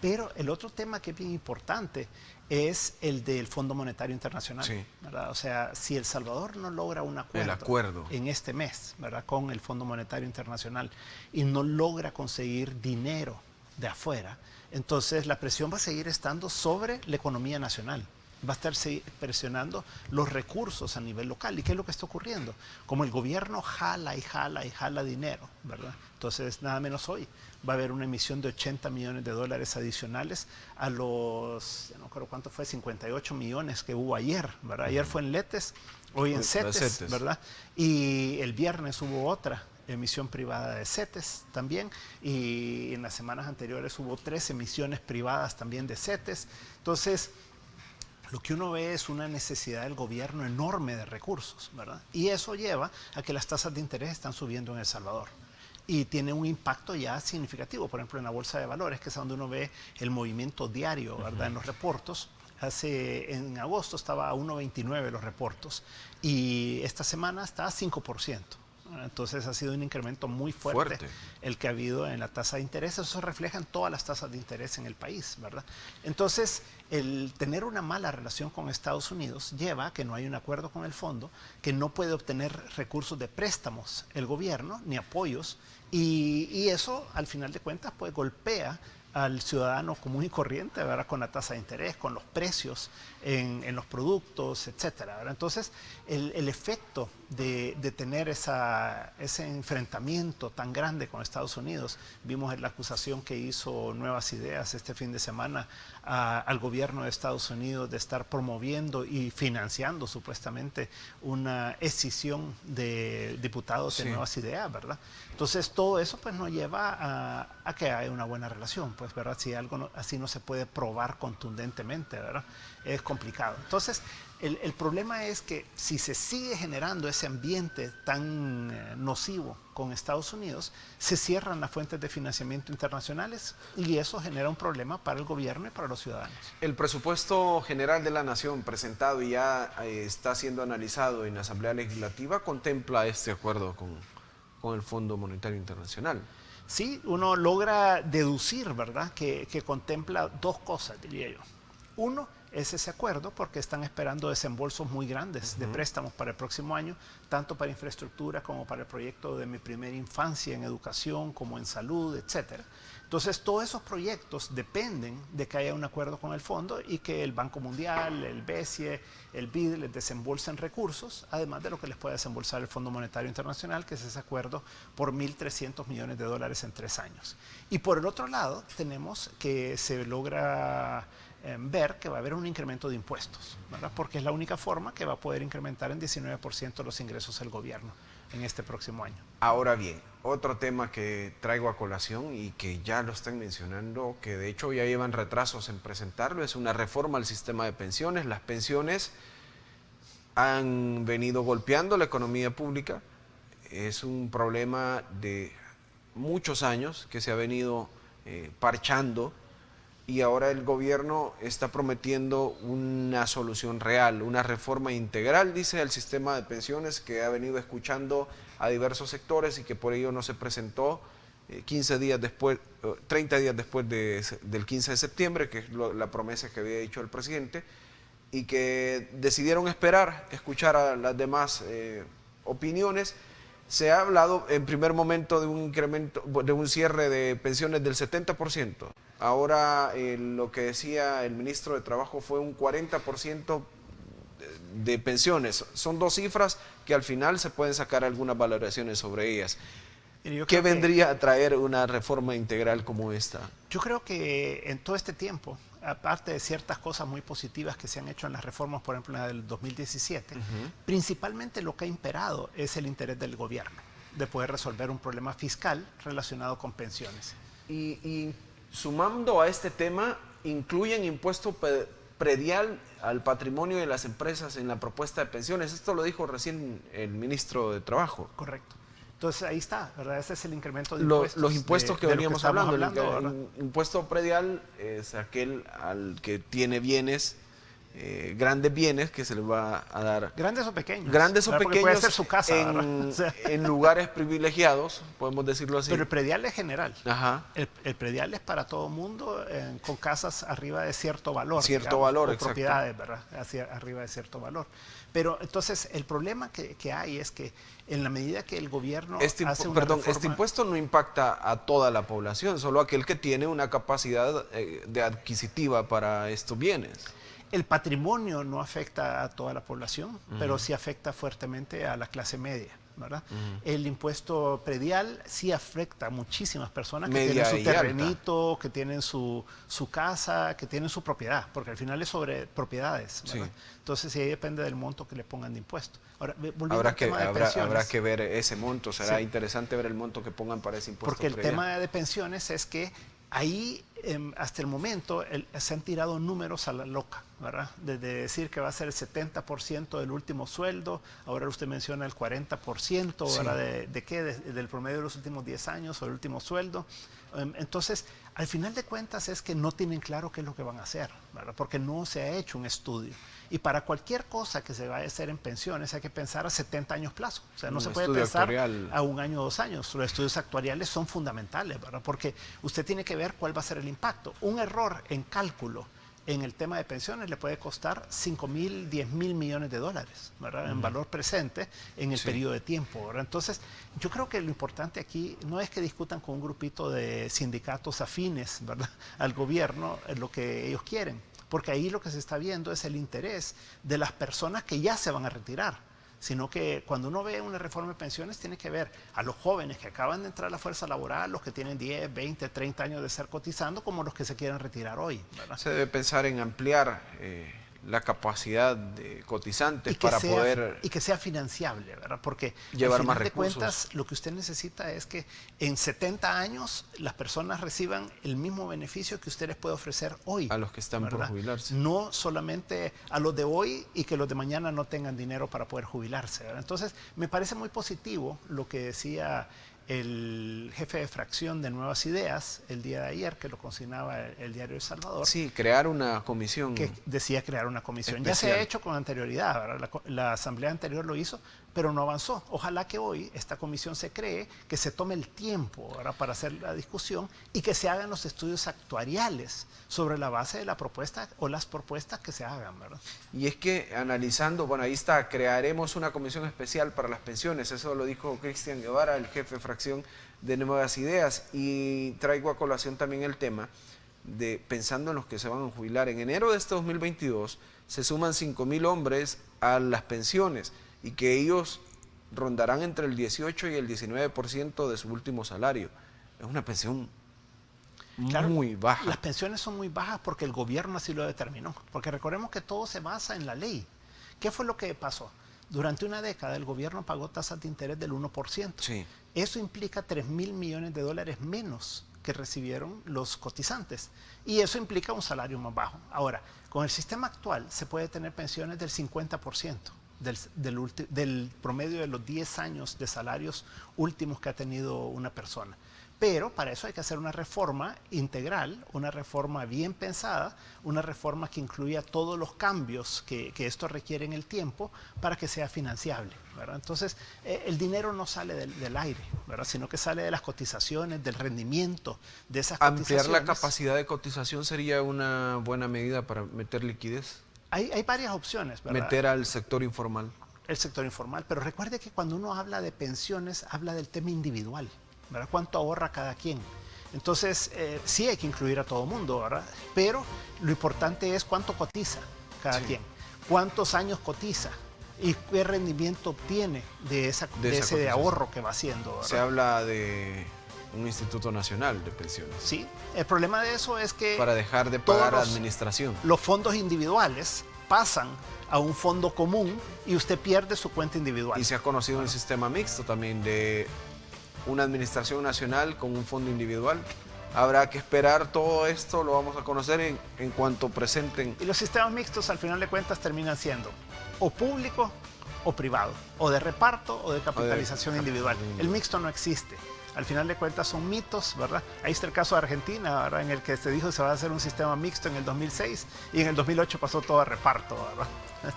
Pero el otro tema que es bien importante es el del Fondo Monetario Internacional, sí, ¿verdad? O sea, si El Salvador no logra un acuerdo en este mes, ¿verdad?, con el Fondo Monetario Internacional, y no logra conseguir dinero de afuera, entonces la presión va a seguir estando sobre la economía nacional. Va a estar presionando los recursos a nivel local. ¿Y qué es lo que está ocurriendo? Como el gobierno jala y jala y jala dinero, ¿verdad? Entonces, nada menos hoy va a haber una emisión de $80 millones adicionales a los, no creo cuánto fue, 58 millones que hubo ayer, ¿verdad? Ayer fue en Letes, hoy en CETES, ¿verdad? Y el viernes hubo otra emisión privada de CETES también, y en las semanas anteriores hubo 3 emisiones privadas también de CETES. Entonces, lo que uno ve es una necesidad del gobierno enorme de recursos, ¿verdad? Y eso lleva a que las tasas de interés están subiendo en El Salvador. Y tiene un impacto ya significativo, por ejemplo, en la bolsa de valores, que es donde uno ve el movimiento diario, ¿verdad?, en los reportos. En agosto estaba a 1.29 los reportos, y esta semana está a 5%. Entonces ha sido un incremento muy fuerte el que ha habido en la tasa de interés. Eso se refleja en todas las tasas de interés en el país, ¿verdad? Entonces, el tener una mala relación con Estados Unidos lleva a que no hay un acuerdo con el fondo, que no puede obtener recursos de préstamos el gobierno, ni apoyos, y eso, al final de cuentas, pues golpea al ciudadano común y corriente, ¿verdad?, con la tasa de interés, con los precios en los productos, etcétera, ¿verdad? Entonces, el efecto de tener ese enfrentamiento tan grande con Estados Unidos, vimos la acusación que hizo Nuevas Ideas este fin de semana al gobierno de Estados Unidos de estar promoviendo y financiando supuestamente una escisión de diputados de Nuevas Ideas, ¿verdad? Entonces, todo eso pues nos lleva a que haya una buena relación, pues, ¿verdad? Si algo así no se puede probar contundentemente, ¿verdad?, es complicado. Entonces, el problema es que si se sigue generando ese ambiente tan nocivo con Estados Unidos, se cierran las fuentes de financiamiento internacionales, y eso genera un problema para el gobierno y para los ciudadanos. El presupuesto general de la Nación presentado y ya está siendo analizado en la Asamblea Legislativa contempla este acuerdo con el Fondo Monetario Internacional. Sí, uno logra deducir, ¿verdad?, que contempla 2 cosas, diría yo. Uno es ese acuerdo porque están esperando desembolsos muy grandes de préstamos para el próximo año, tanto para infraestructura como para el proyecto de Mi Primera Infancia en educación, como en salud, etcétera. Entonces, todos esos proyectos dependen de que haya un acuerdo con el fondo y que el Banco Mundial, el BCE, el BID les desembolsen recursos, además de lo que les puede desembolsar el Fondo Monetario Internacional, que es ese acuerdo por $1.300 millones en 3 años. Y por el otro lado, tenemos que se logra ver que va a haber un incremento de impuestos, ¿verdad? Porque es la única forma que va a poder incrementar en 19% los ingresos del gobierno en este próximo año. Ahora bien, otro tema que traigo a colación y que ya lo están mencionando, que de hecho ya llevan retrasos en presentarlo, es una reforma al sistema de pensiones. Las pensiones han venido golpeando la economía pública, es un problema de muchos años que se ha venido parchando, y ahora el gobierno está prometiendo una solución real, una reforma integral, dice, al sistema de pensiones, que ha venido escuchando a diversos sectores y que por ello no se presentó 30 días después del 15 de septiembre, que es la promesa que había dicho el presidente, y que decidieron escuchar a las demás opiniones. Se ha hablado en primer momento de un incremento, de un cierre de pensiones del 70%. Ahora lo que decía el ministro de Trabajo fue un 40% de pensiones. Son dos cifras que al final se pueden sacar algunas valoraciones sobre ellas. ¿Qué vendría a traer una reforma integral como esta? Yo creo que en todo este tiempo, aparte de ciertas cosas muy positivas que se han hecho en las reformas, por ejemplo en la del 2017, principalmente lo que ha imperado es el interés del gobierno de poder resolver un problema fiscal relacionado con pensiones. Y sumando a este tema, incluyen impuesto predial al patrimonio de las empresas en la propuesta de pensiones. Esto lo dijo recién el ministro de Trabajo. Correcto. Entonces ahí está, ¿verdad? Ese es el incremento de impuestos. Los impuestos que veníamos hablando. El impuesto predial es aquel al que tiene bienes, grandes bienes, que se le va a dar. Grandes o pequeños. Grandes o pequeños. Porque puede ser su casa, en lugares privilegiados, podemos decirlo así. Pero el predial es general. Ajá. El predial es para todo mundo con casas arriba de cierto valor. Cierto valor, o exacto. Propiedades, ¿verdad? Arriba de cierto valor. Pero entonces el problema que hay es que en la medida que el gobierno hace una reforma... Este impuesto no impacta a toda la población, solo aquel que tiene una capacidad de adquisitiva para estos bienes. El patrimonio no afecta a toda la población, pero sí afecta fuertemente a la clase media, ¿verdad? El impuesto predial sí afecta a muchísimas personas que tienen su terrenito, alta, que tienen su casa, que tienen su propiedad, porque al final es sobre propiedades, ¿verdad? Sí. Entonces sí depende del monto que le pongan de impuesto. Ahora, habrá que ver ese monto, será interesante ver el monto que pongan para ese impuesto porque predial. El tema de pensiones es que ahí, hasta el momento, se han tirado números a la loca, ¿verdad? De decir que va a ser el 70% del último sueldo, ahora usted menciona el 40%, sí. ¿Verdad? ¿De qué? Del promedio de los últimos 10 años o el último sueldo. Entonces, al final de cuentas es que no tienen claro qué es lo que van a hacer, ¿verdad? Porque no se ha hecho un estudio. Y para cualquier cosa que se vaya a hacer en pensiones hay que pensar a 70 años plazo. O sea, no se puede pensar actuarial a 1 año o 2 años. Los estudios actuariales son fundamentales, ¿verdad? Porque usted tiene que ver cuál va a ser el impacto. Un error en cálculo en el tema de pensiones le puede costar 5.000, 10.000 millones de dólares, ¿verdad? En valor presente en el periodo de tiempo, ¿verdad? Entonces, yo creo que lo importante aquí no es que discutan con un grupito de sindicatos afines, ¿verdad?, al gobierno lo que ellos quieren, porque ahí lo que se está viendo es el interés de las personas que ya se van a retirar, sino que cuando uno ve una reforma de pensiones tiene que ver a los jóvenes que acaban de entrar a la fuerza laboral, los que tienen 10, 20, 30 años de estar cotizando, como los que se quieren retirar hoy, ¿verdad? Se debe pensar en ampliar la capacidad de cotizantes para poder... Y que sea financiable, ¿verdad? Porque llevar al final más de recursos. Cuentas, lo que usted necesita es que en 70 años las personas reciban el mismo beneficio que usted les puede ofrecer hoy. A los que están, ¿verdad?, por jubilarse. No solamente a los de hoy y que los de mañana no tengan dinero para poder jubilarse, ¿verdad? Entonces, me parece muy positivo lo que decía el jefe de fracción de Nuevas Ideas el día de ayer, que lo consignaba el diario El Salvador. Sí, crear una comisión. Que decía crear una comisión. Especial. Ya se ha hecho con anterioridad, ¿verdad? La asamblea anterior lo hizo, pero no avanzó. Ojalá que hoy esta comisión se cree, que se tome el tiempo ahora para hacer la discusión y que se hagan los estudios actuariales sobre la base de la propuesta o las propuestas que se hagan, ¿verdad? Y es que analizando, bueno, ahí está, crearemos una comisión especial para las pensiones, eso lo dijo Cristian Guevara, el jefe de fracción de Nuevas Ideas, y traigo a colación también el tema de pensando en los que se van a jubilar. En enero de este 2022 se suman 5.000 hombres a las pensiones y que ellos rondarán entre el 18 y el 19% de su último salario. Es una pensión muy baja. Las pensiones son muy bajas porque el gobierno así lo determinó, porque recordemos que todo se basa en la ley. ¿Qué fue lo que pasó? Durante una década el gobierno pagó tasas de interés del 1%. Sí. Eso implica $3.000 millones menos que recibieron los cotizantes, y eso implica un salario más bajo. Ahora, con el sistema actual se puede tener pensiones del 50% del promedio de los 10 años de salarios últimos que ha tenido una persona. Pero para eso hay que hacer una reforma integral, una reforma bien pensada, una reforma que incluya todos los cambios que esto requiere en el tiempo para que sea financiable, ¿verdad? Entonces, el dinero no sale del aire, ¿verdad? Sino que sale de las cotizaciones, del rendimiento de esas cotizaciones. ¿Ampliar la capacidad de cotización sería una buena medida para meter liquidez? Hay varias opciones, ¿verdad? Meter al sector informal. El sector informal, pero recuerde que cuando uno habla de pensiones, habla del tema individual, ¿verdad? ¿Cuánto ahorra cada quien? Entonces, sí hay que incluir a todo mundo, ¿verdad? Pero lo importante es cuánto cotiza cada quien, cuántos años cotiza y qué rendimiento obtiene de ese ahorro que va haciendo, ¿verdad? Se habla de un Instituto Nacional de Pensiones. Sí, el problema de eso es que para dejar de pagar administración. Los fondos individuales pasan a un fondo común y usted pierde su cuenta individual. Y se ha conocido un sistema mixto también de una administración nacional con un fondo individual. Habrá que esperar todo esto, lo vamos a conocer en cuanto presenten. Y los sistemas mixtos al final de cuentas terminan siendo o público o privado, o de reparto o de capitalización individual. El mixto no existe. Al final de cuentas son mitos, ¿verdad? Ahí está el caso de Argentina, ¿verdad? En el que se dijo que se va a hacer un sistema mixto en el 2006 y en el 2008 pasó todo a reparto, ¿verdad?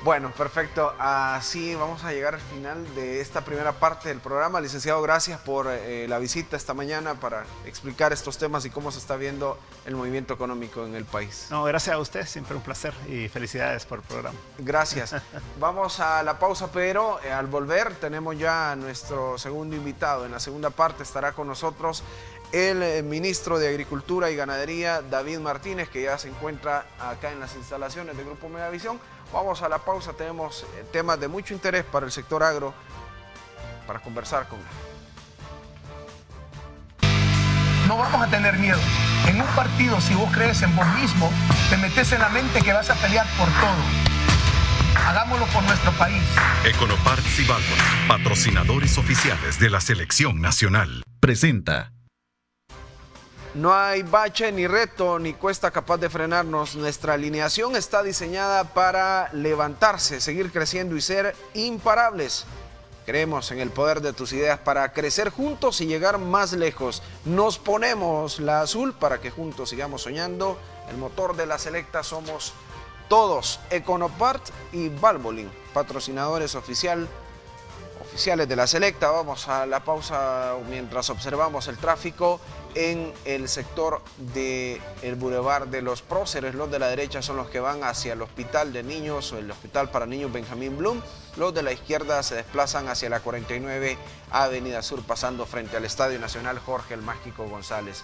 Bueno, perfecto. Así vamos a llegar al final de esta primera parte del programa. Licenciado, gracias por la visita esta mañana para explicar estos temas y cómo se está viendo el movimiento económico en el país. No, gracias a usted, siempre un placer y felicidades por el programa. Gracias. Vamos a la pausa, pero al volver tenemos ya a nuestro segundo invitado. En la segunda parte estará con nosotros el ministro de Agricultura y Ganadería, David Martínez, que ya se encuentra acá en las instalaciones del Grupo Megavisión. Vamos a la pausa, tenemos temas de mucho interés para el sector agro para conversar con él. No vamos a tener miedo. En un partido, si vos crees en vos mismo, te metes en la mente que vas a pelear por todo. Hagámoslo por nuestro país. Econoparts y Válvulas, patrocinadores oficiales de la Selección Nacional, presenta. No hay bache, ni reto, ni cuesta capaz de frenarnos. Nuestra alineación está diseñada para levantarse, seguir creciendo y ser imparables. Creemos en el poder de tus ideas para crecer juntos y llegar más lejos. Nos ponemos la azul para que juntos sigamos soñando. El motor de la Selecta somos todos. Econopart y Valvoline, patrocinadores oficiales de la Selecta. Vamos a la pausa mientras observamos el tráfico en el sector del Boulevard de los Próceres. Los de la derecha son los que van hacia el Hospital de Niños o el Hospital para Niños Benjamín Blum. Los de la izquierda se desplazan hacia la 49 Avenida Sur, pasando frente al Estadio Nacional Jorge el Mágico González.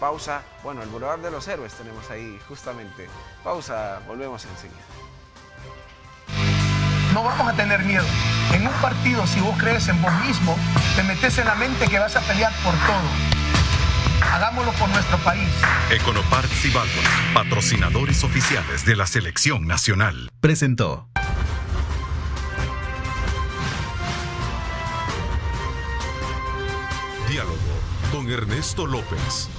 Pausa. Bueno, el Boulevard de los Héroes tenemos ahí justamente. Pausa, volvemos enseguida. No vamos a tener miedo. En un partido, si vos crees en vos mismo, te metes en la mente que vas a pelear por todo. Hagámoslo por nuestro país. Econoparts y Válvulas, patrocinadores oficiales de la Selección Nacional, presentó. Diálogo con Ernesto López.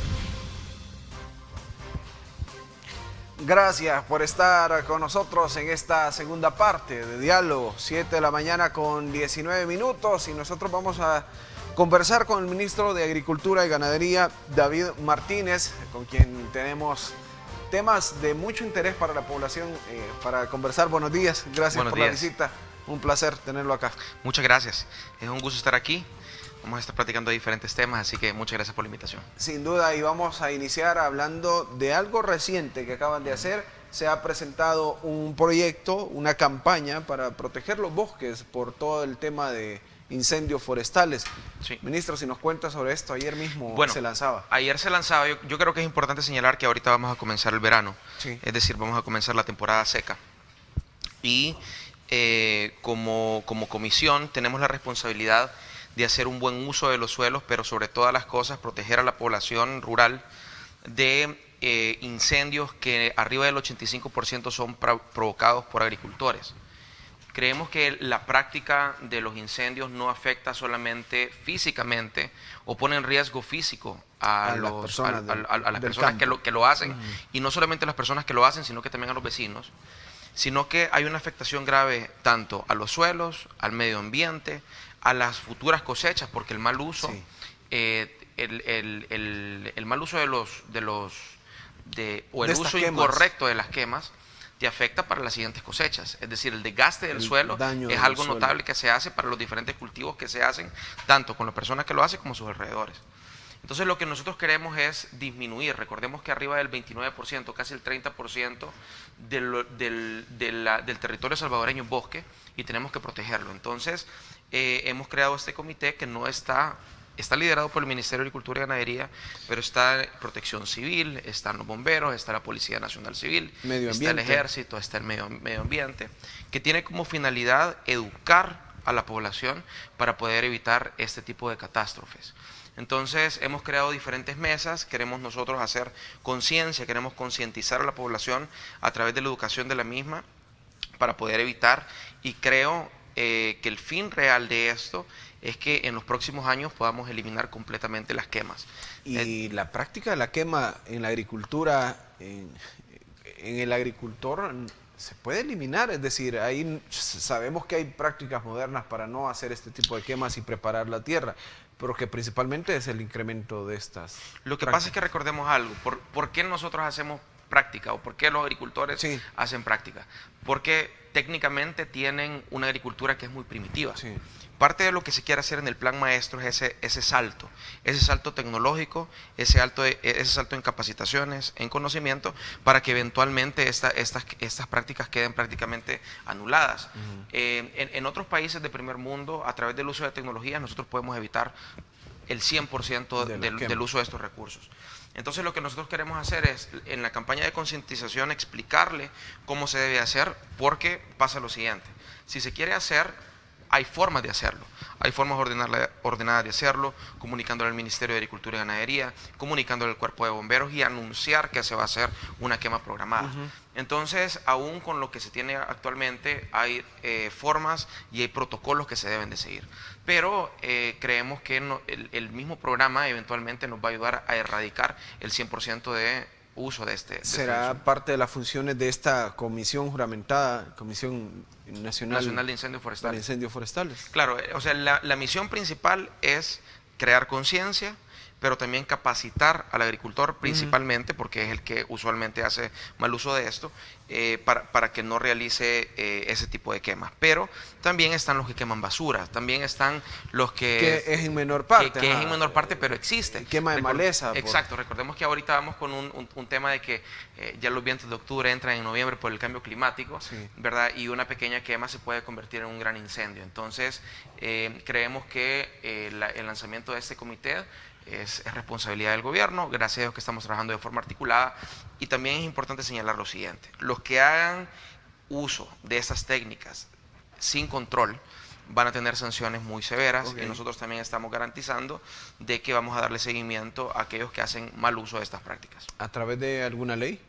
Gracias por estar con nosotros en esta segunda parte de Diálogo, 7 de la mañana con 19 minutos, y nosotros vamos a conversar con el ministro de Agricultura y Ganadería, David Martínez, con quien tenemos temas de mucho interés para la población, para conversar. Buenos días, gracias por la visita. un placer tenerlo acá. Muchas gracias, es un gusto estar aquí. Vamos a estar platicando de diferentes temas, así que muchas gracias por la invitación. Sin duda, y vamos a iniciar hablando de algo reciente que acaban de hacer. Se ha presentado un proyecto, una campaña para proteger los bosques por todo el tema de incendios forestales. Sí. Ministro, si nos cuenta sobre esto, ayer mismo se lanzaba. Ayer se lanzaba, yo creo que es importante señalar que ahorita vamos a comenzar el verano, Sí. es decir, vamos a comenzar la temporada seca. Y como comisión tenemos la responsabilidad de hacer un buen uso de los suelos, pero sobre todas las cosas proteger a la población rural de incendios que arriba del 85% son provocados por agricultores. Creemos que la práctica de los incendios no afecta solamente físicamente o pone en riesgo físico a las personas que lo hacen, y no solamente a las personas que lo hacen, sino que también a los vecinos, sino que hay una afectación grave tanto a los suelos, al medio ambiente, a las futuras cosechas, porque el mal uso, Sí. el mal uso o el estas uso quemas. incorrecto de las quemas te afecta para las siguientes cosechas. Es decir, el desgaste del suelo daño es del algo suelo. notable que se hace para los diferentes cultivos que se hacen, tanto con las personas que lo hacen como sus alrededores. Entonces lo que nosotros queremos es disminuir. Recordemos que arriba del 29%, casi el 30% del territorio salvadoreño es bosque y tenemos que protegerlo. Entonces hemos creado este comité que no está liderado por el Ministerio de Agricultura y Ganadería, pero está Protección Civil, están los bomberos, está la Policía Nacional Civil, Medio está el ambiente. Ejército, está el medio ambiente, que tiene como finalidad educar a la población para poder evitar este tipo de catástrofes. Entonces hemos creado diferentes mesas, queremos nosotros hacer conciencia, queremos concientizar a la población a través de la educación de la misma para poder evitar, y creo que el fin real de esto es que en los próximos años podamos eliminar completamente las quemas. Y la práctica de la quema en la agricultura, en el agricultor, se puede eliminar. Es decir, ahí sabemos que hay prácticas modernas para no hacer este tipo de quemas y preparar la tierra, pero que principalmente es el incremento de estas. Lo que pasa es que recordemos algo, ¿por qué nosotros hacemos práctica o por qué los agricultores Sí. hacen práctica? Porque técnicamente tienen una agricultura que es muy primitiva. Sí. Parte de lo que se quiere hacer en el plan maestro es ese salto tecnológico, ese salto en capacitaciones, en conocimiento, para que eventualmente estas prácticas queden prácticamente anuladas. En otros países de primer mundo, a través del uso de tecnologías, nosotros podemos evitar el 100% del uso de estos recursos. Entonces lo que nosotros queremos hacer es, en la campaña de concientización, explicarle cómo se debe hacer, porque pasa lo siguiente: si se quiere hacer, hay formas de hacerlo. Hay formas ordenadas de hacerlo, comunicándole al Ministerio de Agricultura y Ganadería, comunicándole al Cuerpo de Bomberos y anunciar que se va a hacer una quema programada. Entonces, aún con lo que se tiene actualmente, hay formas y hay protocolos que se deben de seguir. Pero creemos que el mismo programa eventualmente nos va a ayudar a erradicar el 100% de uso de este. ¿Será parte de las funciones de esta comisión juramentada, Comisión Nacional de Incendios para Forestales? Incendios Forestales? Claro, o sea, la misión principal es crear conciencia, pero también capacitar al agricultor principalmente, porque es el que usualmente hace mal uso de esto, para que no realice ese tipo de quemas. Pero también están los que queman basura, también están los que es en menor parte. que es en menor parte, pero existe. Quema de maleza. Exacto, recordemos que ahorita vamos con un tema de que ya los vientos de octubre entran en noviembre por el cambio climático, Sí. ¿verdad? Y una pequeña quema se puede convertir en un gran incendio. Entonces, creemos que el lanzamiento de este comité es responsabilidad del gobierno. Gracias a Dios que estamos trabajando de forma articulada, y también es importante señalar lo siguiente: los que hagan uso de estas técnicas sin control van a tener sanciones muy severas, Ok. y nosotros también estamos garantizando de que vamos a darle seguimiento a aquellos que hacen mal uso de estas prácticas. ¿A través de alguna ley?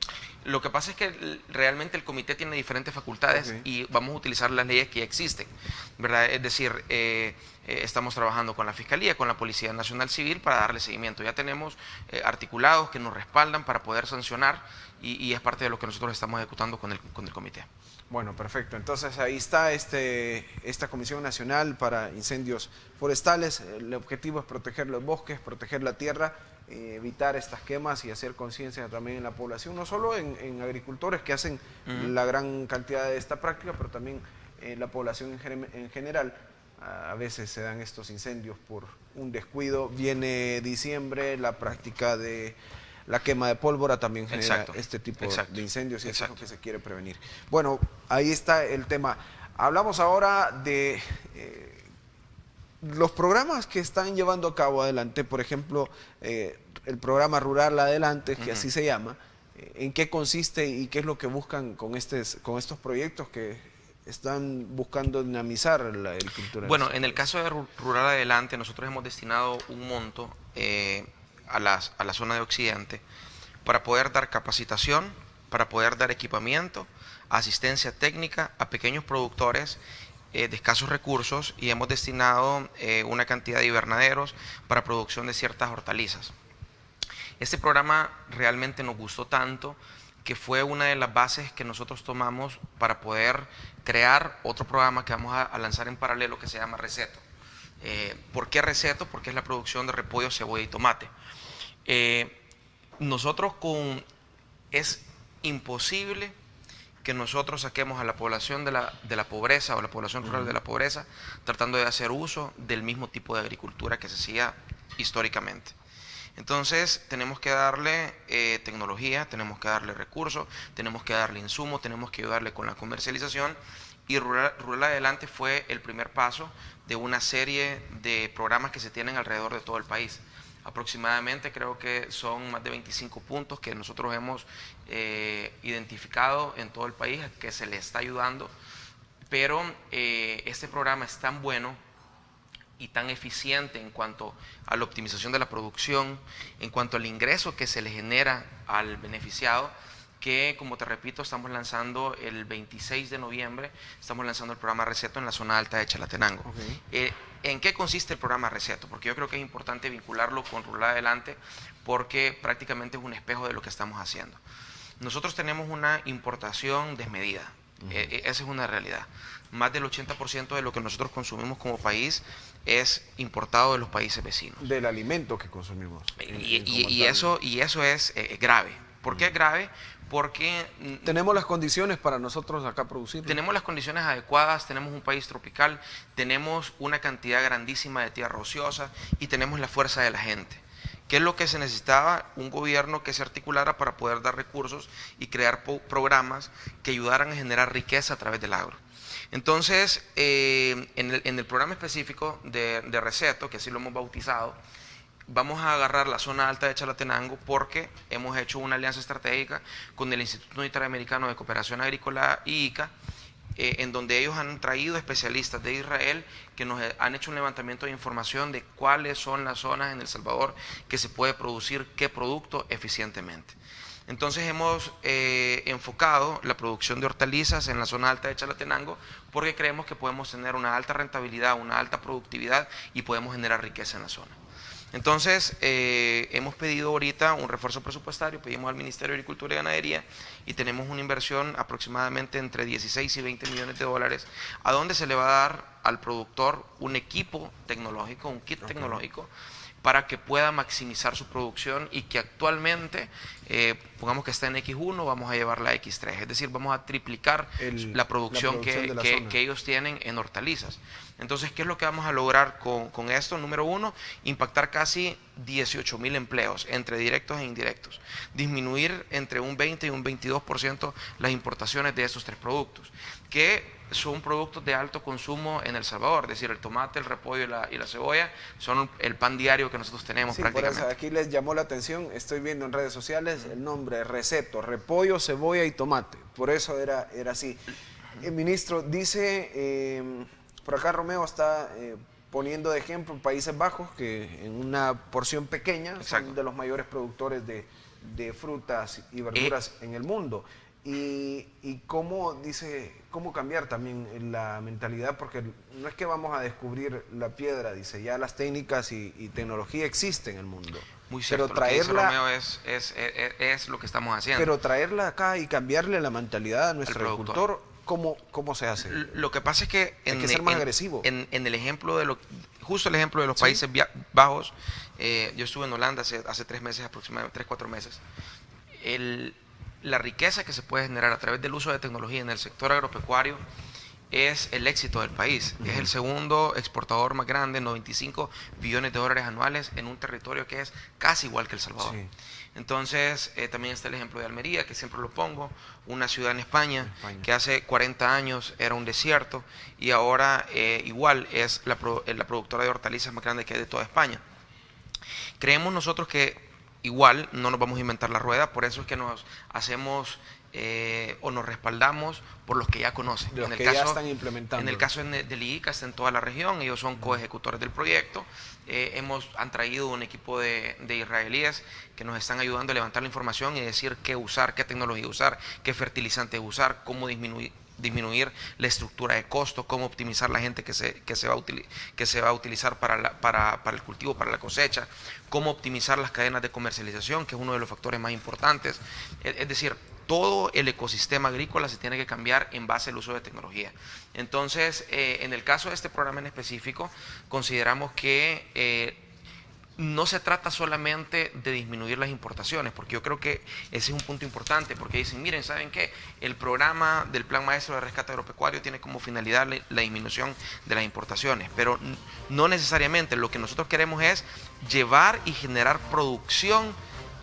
Lo que pasa es que realmente el comité tiene diferentes facultades, Ok. y vamos a utilizar las leyes que ya existen, ¿verdad? Es decir, estamos trabajando con la Fiscalía, con la Policía Nacional Civil para darle seguimiento. Ya tenemos articulados que nos respaldan para poder sancionar, y es parte de lo que nosotros estamos ejecutando con el comité. Bueno, perfecto. Entonces ahí está esta Comisión Nacional para Incendios Forestales. El objetivo es proteger los bosques, proteger la tierra, evitar estas quemas y hacer conciencia también en la población, no solo en agricultores que hacen la gran cantidad de esta práctica, pero también la población en general. A veces se dan estos incendios por un descuido. Viene diciembre, la práctica de la quema de pólvora también genera este tipo de incendios y eso es lo que se quiere prevenir. Bueno, ahí está el tema. Hablamos ahora de los programas que están llevando a cabo adelante, por ejemplo, el programa Rural Adelante, que así se llama. ¿En qué consiste y qué es lo que buscan con estos proyectos que están buscando dinamizar la agricultura? Bueno, en el caso de Rural Adelante, nosotros hemos destinado un monto a la zona de Occidente para poder dar capacitación, para poder dar equipamiento, asistencia técnica a pequeños productores de escasos recursos, y hemos destinado una cantidad de invernaderos para producción de ciertas hortalizas. Este programa realmente nos gustó tanto que fue una de las bases que nosotros tomamos para poder crear otro programa que vamos a lanzar en paralelo, que se llama Receto. ¿Por qué Receto? Porque es la producción de repollo, cebolla y tomate. Es imposible que nosotros saquemos a la población de la pobreza, o la población rural de la pobreza, tratando de hacer uso del mismo tipo de agricultura que se hacía históricamente. Entonces tenemos que darle tecnología, tenemos que darle recursos, tenemos que darle insumo, tenemos que ayudarle con la comercialización, y Rural Adelante fue el primer paso de una serie de programas que se tienen alrededor de todo el país. Aproximadamente creo que son más de 25 puntos que nosotros hemos identificado en todo el país que se le está ayudando, pero este programa es tan bueno y tan eficiente en cuanto a la optimización de la producción, en cuanto al ingreso que se le genera al beneficiado, que, como te repito, estamos lanzando el 26 de noviembre, estamos lanzando el programa Receto en la zona alta de Chalatenango. ¿En qué consiste el programa Receto? Porque yo creo que es importante vincularlo con Rural Adelante, porque prácticamente es un espejo de lo que estamos haciendo. Nosotros tenemos una importación desmedida, esa es una realidad. Más del 80% de lo que nosotros consumimos como país es importado de los países vecinos. Del alimento que consumimos. Y eso es grave. ¿Por qué es grave? Porque tenemos las condiciones para nosotros acá producir. Tenemos las condiciones adecuadas, tenemos un país tropical, tenemos una cantidad grandísima de tierra ociosa y tenemos la fuerza de la gente. ¿Qué es lo que se necesitaba? Un gobierno que se articulara para poder dar recursos y crear programas que ayudaran a generar riqueza a través del agro. Entonces, en el programa específico de Receto, que así lo hemos bautizado, vamos a agarrar la zona alta de Chalatenango porque hemos hecho una alianza estratégica con el Instituto Interamericano de Cooperación Agrícola IICA, en donde ellos han traído especialistas de Israel que nos han hecho un levantamiento de información de cuáles son las zonas en El Salvador que se puede producir qué producto eficientemente. Entonces hemos enfocado la producción de hortalizas en la zona alta de Chalatenango porque creemos que podemos tener una alta rentabilidad, una alta productividad y podemos generar riqueza en la zona. Entonces, hemos pedido ahorita un refuerzo presupuestario, pedimos al Ministerio de Agricultura y Ganadería y tenemos una inversión aproximadamente entre 16 y 20 millones de dólares, a donde se le va a dar al productor un equipo tecnológico, un kit tecnológico, para que pueda maximizar su producción y que actualmente, pongamos que está en X1, vamos a llevarla a X3, es decir, vamos a triplicar la producción que ellos tienen en hortalizas. Entonces, ¿qué es lo que vamos a lograr con esto? Número uno, impactar casi 18,000 empleos, entre directos e indirectos. Disminuir entre un 20 y un 22% las importaciones de esos tres productos, que son productos de alto consumo en El Salvador, es decir, el tomate, el repollo y la cebolla son el pan diario que nosotros tenemos prácticamente. Por eso aquí les llamó la atención, estoy viendo en redes sociales el nombre, Receto, repollo, cebolla y tomate, por eso era así. Ministro, dice... por acá Romeo está poniendo de ejemplo Países Bajos, que en una porción pequeña son de los mayores productores de frutas y verduras en el mundo. Y cómo cambiar también la mentalidad, porque no es que vamos a descubrir la piedra, dice, ya las técnicas y tecnología existen en el mundo. Muy cierto, pero traerla, lo que dice Romeo es lo que estamos haciendo. Pero traerla acá y cambiarle la mentalidad a nuestro agricultor, ¿cómo se hace? Lo que pasa es que hay que ser más agresivo. En el ejemplo de justo el ejemplo de los Países Bajos, yo estuve en Holanda hace 3 meses, aproximadamente 3-4 meses. La riqueza que se puede generar a través del uso de tecnología en el sector agropecuario es el éxito del país. Es el segundo exportador más grande, 95 billones de dólares anuales en un territorio que es casi igual que El Salvador. Sí. Entonces, también está el ejemplo de Almería, que siempre lo pongo, una ciudad en España, que hace 40 años era un desierto y ahora igual es la productora de hortalizas más grande que hay de toda España. Creemos nosotros que igual no nos vamos a inventar la rueda, por eso es que nos hacemos o nos respaldamos por los que ya conocen. De los que ya están implementando. En el caso del IICA está en toda la región, ellos son coejecutores del proyecto. Han traído un equipo de israelíes que nos están ayudando a levantar la información y decir qué usar, qué tecnología usar, qué fertilizante usar, cómo disminuir la estructura de costo, cómo optimizar la gente que se va a utilizar para el cultivo, para la cosecha, cómo optimizar las cadenas de comercialización, que es uno de los factores más importantes. Es decir, todo el ecosistema agrícola se tiene que cambiar en base al uso de tecnología. Entonces, en el caso de este programa en específico, consideramos que no se trata solamente de disminuir las importaciones, porque yo creo que ese es un punto importante, porque dicen, miren, ¿saben qué? El programa del Plan Maestro de Rescate Agropecuario tiene como finalidad la disminución de las importaciones, pero no necesariamente. Lo que nosotros queremos es llevar y generar producción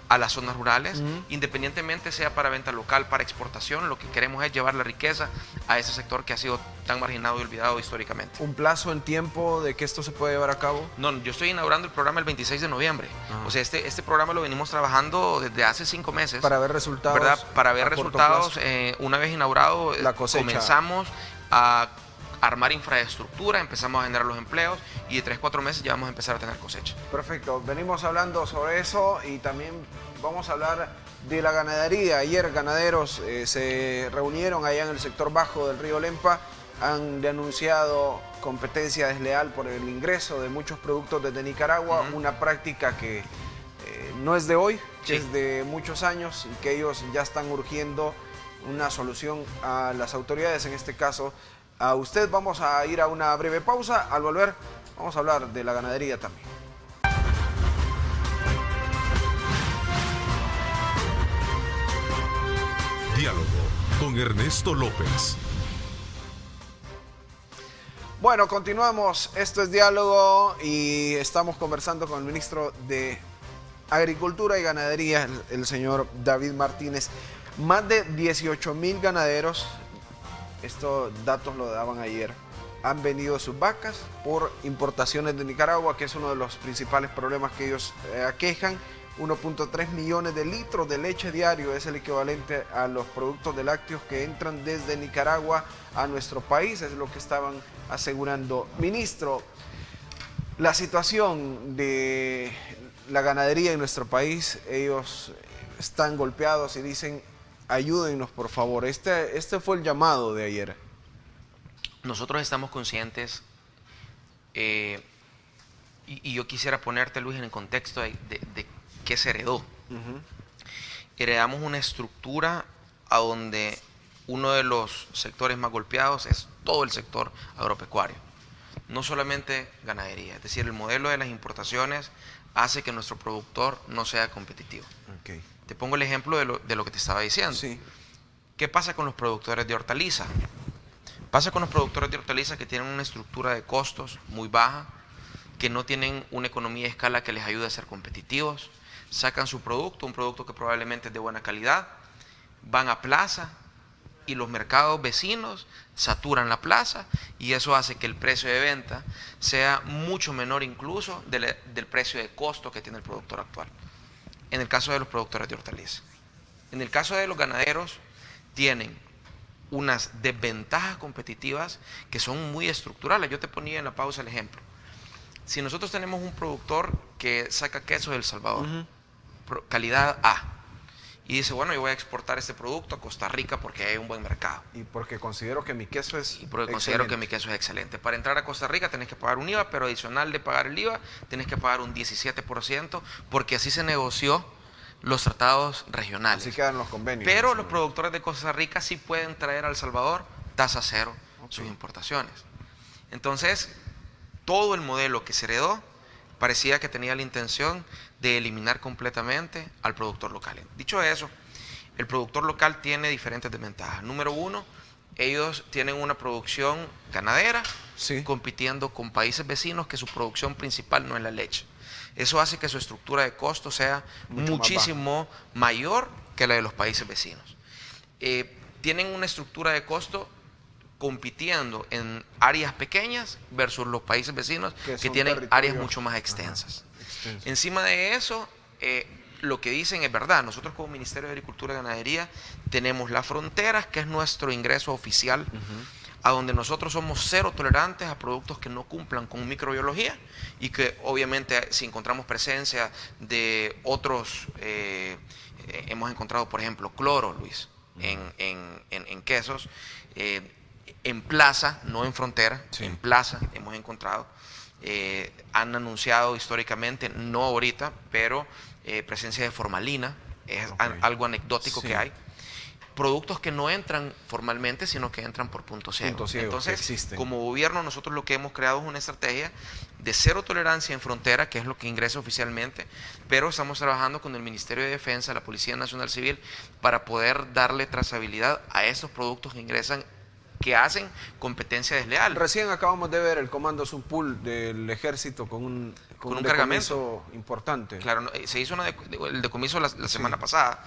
a las zonas rurales, independientemente sea para venta local, para exportación. Lo que queremos es llevar la riqueza a ese sector que ha sido tan marginado y olvidado históricamente. ¿Un plazo en tiempo de que esto se puede llevar a cabo? No, yo estoy inaugurando el programa el 26 de noviembre. O sea, este programa lo venimos trabajando desde hace 5 meses. Para ver resultados. ¿Verdad? Para ver resultados. Una vez inaugurado, la cosecha. Comenzamos a armar infraestructura, empezamos a generar los empleos y de 3-4 meses ya vamos a empezar a tener cosecha. Perfecto, venimos hablando sobre eso y también vamos a hablar de la ganadería. Ayer ganaderos se reunieron allá en el sector bajo del río Lempa, han denunciado competencia desleal por el ingreso de muchos productos desde Nicaragua, una práctica que no es de hoy, que es de muchos años y que ellos ya están urgiendo una solución a las autoridades, en este caso a usted. Vamos a ir a una breve pausa. Al volver vamos a hablar de la ganadería también. Diálogo con Ernesto López. Bueno, continuamos. Esto es Diálogo y estamos conversando con el ministro de Agricultura y Ganadería, el señor David Martínez. Más de 18,000 ganaderos, estos datos lo daban ayer, han vendido sus vacas por importaciones de Nicaragua, que es uno de los principales problemas que ellos aquejan. 1.3 millones de litros de leche diario es el equivalente a los productos de lácteos que entran desde Nicaragua a nuestro país, es lo que estaban asegurando. Ministro, la situación de la ganadería en nuestro país, ellos están golpeados y dicen, ayúdennos por favor. Este fue el llamado de ayer. Nosotros estamos conscientes y yo quisiera ponerte, Luis, en el contexto de qué se heredó. Heredamos una estructura a donde uno de los sectores más golpeados es todo el sector agropecuario, no solamente ganadería. Es decir, el modelo de las importaciones hace que nuestro productor no sea competitivo. Okay. Te pongo el ejemplo de lo que te estaba diciendo. Sí. ¿Qué pasa con los productores de hortaliza? Pasa con los productores de hortaliza que tienen una estructura de costos muy baja, que no tienen una economía de escala que les ayude a ser competitivos. Sacan su producto, un producto que probablemente es de buena calidad, van a plaza y los mercados vecinos saturan la plaza y eso hace que el precio de venta sea mucho menor incluso del precio de costo que tiene el productor actual. En el caso de los productores de hortalizas. En el caso de los ganaderos, tienen unas desventajas competitivas que son muy estructurales. Yo te ponía en la pausa el ejemplo. Si nosotros tenemos un productor que saca queso de El Salvador, calidad A, y dice, bueno, yo voy a exportar este producto a Costa Rica porque hay un buen mercado. Y porque considero que mi queso es Y porque considero que mi queso es excelente. Para entrar a Costa Rica tenés que pagar un IVA, pero adicional de pagar el IVA, tenés que pagar un 17%, porque así se negoció los tratados regionales. Así quedan los convenios. Pero los productores de Costa Rica sí pueden traer a El Salvador tasa cero sus importaciones. Entonces, todo el modelo que se heredó parecía que tenía la intención de eliminar completamente al productor local. Dicho eso, el productor local tiene diferentes desventajas. Número uno, ellos tienen una producción ganadera, Sí. compitiendo con países vecinos que su producción principal no es la leche. Eso hace que su estructura de costos sea Mucho más muchísimo mayor que la de los países vecinos. Tienen una estructura de costo compitiendo en áreas pequeñas versus los países vecinos Que que son tienen territorios, áreas mucho más extensas. extensos. Encima de eso, lo que dicen es verdad. Nosotros como Ministerio de Agricultura y Ganadería tenemos las fronteras, que es nuestro ingreso oficial, a donde nosotros somos cero tolerantes a productos que no cumplan con microbiología y que obviamente si encontramos presencia de otros, hemos encontrado por ejemplo cloro, Luis, en quesos, en plaza, no en frontera, Sí. en plaza hemos encontrado. Han anunciado históricamente, no ahorita, pero presencia de formalina, es algo anecdótico Sí. que hay. Productos que no entran formalmente, sino que entran por punto ciego. Punto ciego, que Entonces, existen. como gobierno, nosotros lo que hemos creado es una estrategia de cero tolerancia en frontera, que es lo que ingresa oficialmente, pero estamos trabajando con el Ministerio de Defensa, la Policía Nacional Civil, para poder darle trazabilidad a estos productos que ingresan, que hacen competencia desleal. Recién acabamos de ver el comando Sunpul del ejército con un cargamento decomiso importante. Claro, se hizo el decomiso la semana pasada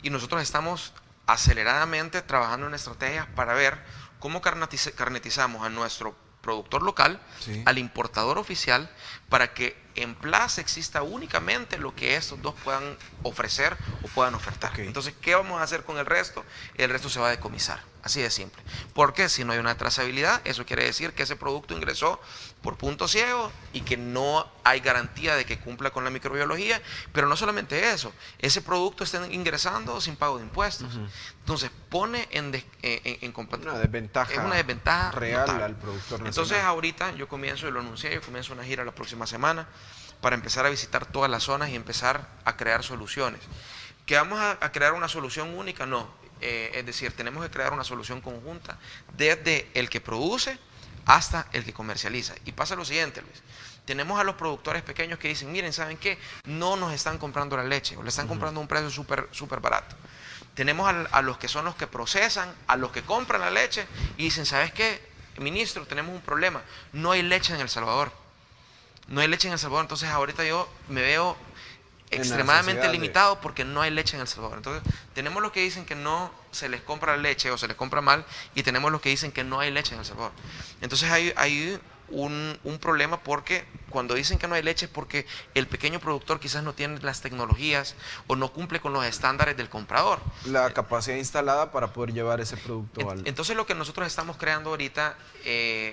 y nosotros estamos aceleradamente trabajando en estrategias para ver cómo carnetizamos a nuestro productor local, Sí. al importador oficial, para que en plaza exista únicamente lo que estos dos puedan ofrecer o puedan ofertar. Ok. Entonces, ¿qué vamos a hacer con el resto? El resto se va a decomisar, así de simple. Porque si no hay una trazabilidad, eso quiere decir que ese producto ingresó por punto ciego y que no hay garantía de que cumpla con la microbiología, pero no solamente eso, ese producto está ingresando sin pago de impuestos. Entonces, pone en Una desventaja, es una desventaja real notable. al productor nacional. Entonces ahorita yo comienzo, y lo anuncié, yo comienzo una gira la próxima semana para empezar a visitar todas las zonas y empezar a crear soluciones. ¿Que vamos a crear una solución única? No. Es decir, tenemos que crear una solución conjunta desde el que produce hasta el que comercializa. Y pasa lo siguiente, Luis. Tenemos a los productores pequeños que dicen, miren, ¿saben qué? No nos están comprando la leche o le están comprando a un precio súper barato. Tenemos a los que son los que procesan, a los que compran la leche y dicen, ¿sabes qué, ministro? Tenemos un problema. No hay leche en El Salvador. No hay leche en El Salvador. Entonces ahorita yo me veo extremadamente limitado porque no hay leche en El Salvador. Entonces tenemos los que dicen que no se les compra la leche o se les compra mal y tenemos los que dicen que no hay leche en El Salvador. Entonces hay un problema porque cuando dicen que no hay leche es porque el pequeño productor quizás no tiene las tecnologías o no cumple con los estándares del comprador. La capacidad instalada para poder llevar ese producto al... Entonces lo que nosotros estamos creando ahorita,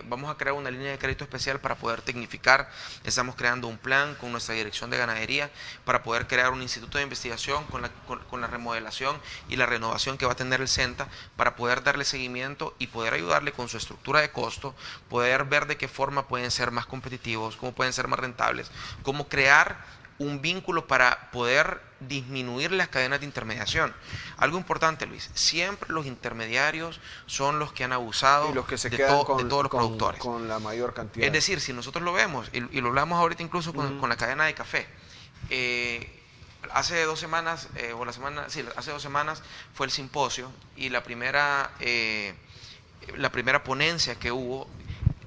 vamos a crear una línea de crédito especial para poder tecnificar. Estamos creando un plan con nuestra dirección de ganadería para poder crear un instituto de investigación con la remodelación y la renovación que va a tener el CENTA para poder darle seguimiento y poder ayudarle con su estructura de costo, poder ver de qué forma pueden ser más competitivos, cómo pueden ser más rentables, cómo crear un vínculo para poder disminuir las cadenas de intermediación. Algo importante, Luis, siempre los intermediarios son los que han abusado y los que se de quedan todos los productores. Con la mayor cantidad. Es decir, si nosotros lo vemos, y lo hablamos ahorita incluso con la cadena de café, hace 2 semanas, hace 2 semanas fue el simposio y la primera ponencia que hubo,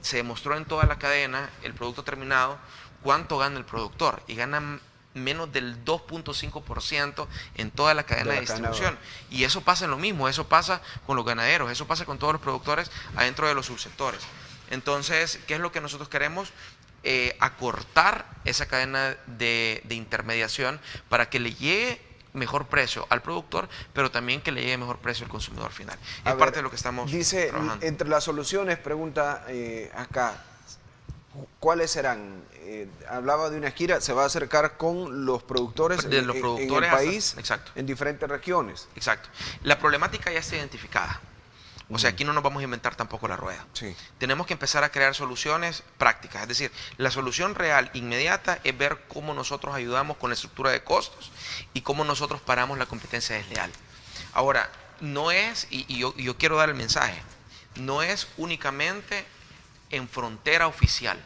se demostró en toda la cadena, el producto terminado, cuánto gana el productor, y gana menos del 2.5% en toda la cadena de distribución. Y eso pasa en lo mismo, eso pasa con los ganaderos, eso pasa con todos los productores adentro de los subsectores. Entonces, ¿qué es lo que nosotros queremos? Acortar esa cadena de intermediación para que le llegue mejor precio al productor, pero también que le llegue mejor precio al consumidor final. Es parte de lo que estamos trabajando. Entre las soluciones, pregunta acá, ¿cuáles serán? Hablaba de una gira, se va a acercar con los productores, De los productores en el país, exacto. en diferentes regiones. Exacto. La problemática ya está identificada. O sea, aquí no nos vamos a inventar tampoco la rueda. Sí. Tenemos que empezar a crear soluciones prácticas. Es decir, la solución real, inmediata, es ver cómo nosotros ayudamos con la estructura de costos y cómo nosotros paramos la competencia desleal. Ahora, no es, y yo quiero dar el mensaje, no es únicamente en frontera oficial.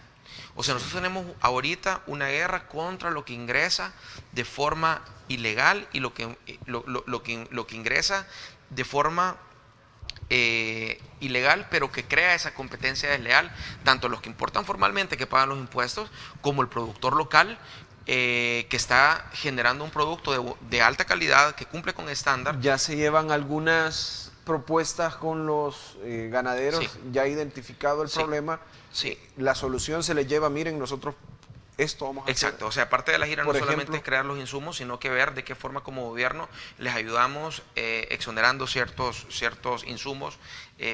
O sea, nosotros tenemos ahorita una guerra contra lo que ingresa de forma ilegal y lo que ingresa de forma ilegal, pero que crea esa competencia desleal, tanto los que importan formalmente, que pagan los impuestos, como el productor local, que está generando un producto de alta calidad, que cumple con estándar. Ya se llevan algunas propuestas con los ganaderos, Sí. ya identificado el Sí. problema. Sí. La solución se les lleva, miren, nosotros esto vamos a Exacto, hacer. o sea, aparte de la gira no Por solamente ejemplo, es crear los insumos, sino que ver de qué forma como gobierno les ayudamos exonerando ciertos insumos,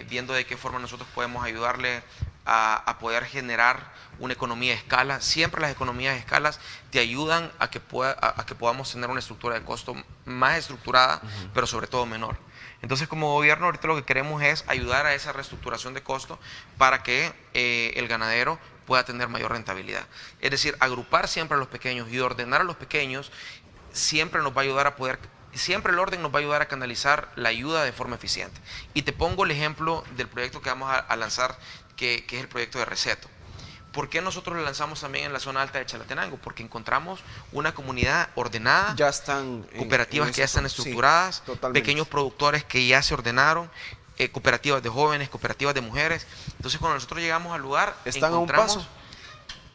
viendo de qué forma nosotros podemos ayudarle a poder generar una economía de escala. Siempre las economías de escalas te ayudan a que podamos tener una estructura de costo más estructurada, pero sobre todo menor. Entonces, como gobierno, ahorita lo que queremos es ayudar a esa reestructuración de costo para que el ganadero pueda tener mayor rentabilidad. Es decir, agrupar siempre a los pequeños y ordenar a los pequeños siempre nos va a ayudar a poder, siempre el orden nos va a ayudar a canalizar la ayuda de forma eficiente. Y te pongo el ejemplo del proyecto que vamos a lanzar, que es el proyecto de Receto. ¿Por qué nosotros lo lanzamos también en la zona alta de Chalatenango? Porque encontramos una comunidad ordenada, ya están cooperativas que ya están sí, estructuradas, totalmente. pequeños productores que ya se ordenaron, cooperativas de jóvenes, cooperativas de mujeres. Entonces, cuando nosotros llegamos al lugar, Están a un encontramos paso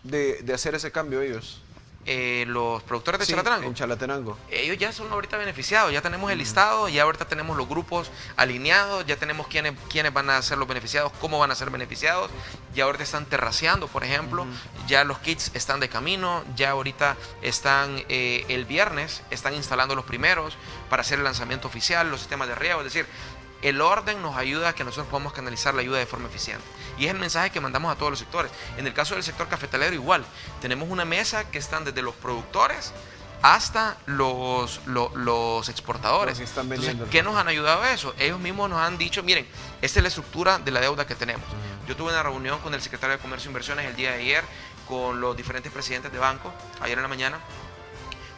de hacer ese cambio ellos. los productores de Sí, Chalatenango. en Chalatenango. Ellos ya son ahorita beneficiados, ya tenemos el listado, ya ahorita tenemos los grupos alineados, ya tenemos quiénes van a ser los beneficiados, cómo van a ser beneficiados, ya ahorita están terraceando, por ejemplo, ya los kits están de camino, ya ahorita están, el viernes, están instalando los primeros para hacer el lanzamiento oficial, los sistemas de riego, es decir, el orden nos ayuda a que nosotros podamos canalizar la ayuda de forma eficiente. Y es el mensaje que mandamos a todos los sectores. En el caso del sector cafetalero igual. Tenemos una mesa que están desde los productores hasta los exportadores. Los que están Entonces, vendiendo. ¿qué nos han ayudado a eso? Ellos mismos nos han dicho, miren, esta es la estructura de la deuda que tenemos. Yo tuve una reunión con el secretario de Comercio e Inversiones el día de ayer, con los diferentes presidentes de banco, ayer en la mañana,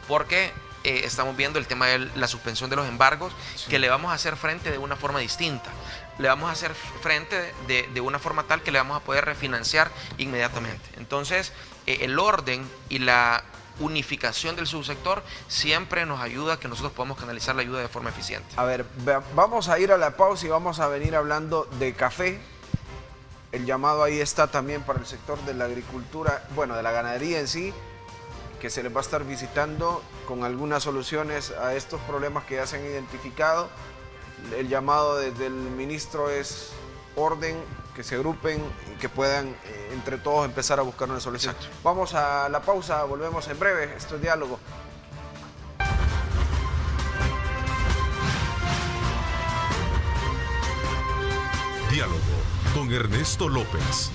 porque estamos viendo el tema de la suspensión de los embargos, que le vamos a hacer frente de una forma distinta. Le vamos a hacer frente de una forma tal que le vamos a poder refinanciar inmediatamente. Entonces, el orden y la unificación del subsector siempre nos ayuda a que nosotros podamos canalizar la ayuda de forma eficiente. A ver, vamos a ir a la pausa y vamos a venir hablando de café. El llamado ahí está también para el sector de la agricultura, bueno, de la ganadería en sí, que se les va a estar visitando con algunas soluciones a estos problemas que ya se han identificado. El llamado desde el ministro es orden, que se agrupen y que puedan entre todos empezar a buscar una solución. Exacto. Vamos a la pausa, volvemos en breve. Esto es Diálogo. Diálogo con Ernesto López.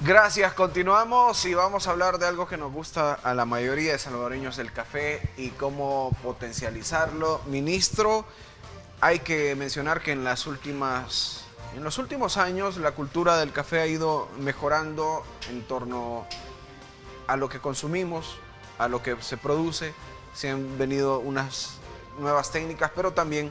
Gracias, continuamos y vamos a hablar de algo que nos gusta a la mayoría de salvadoreños, el café y cómo potencializarlo. Ministro, hay que mencionar que en los últimos años la cultura del café ha ido mejorando en torno a lo que consumimos, a lo que se produce. Se han venido unas nuevas técnicas, pero también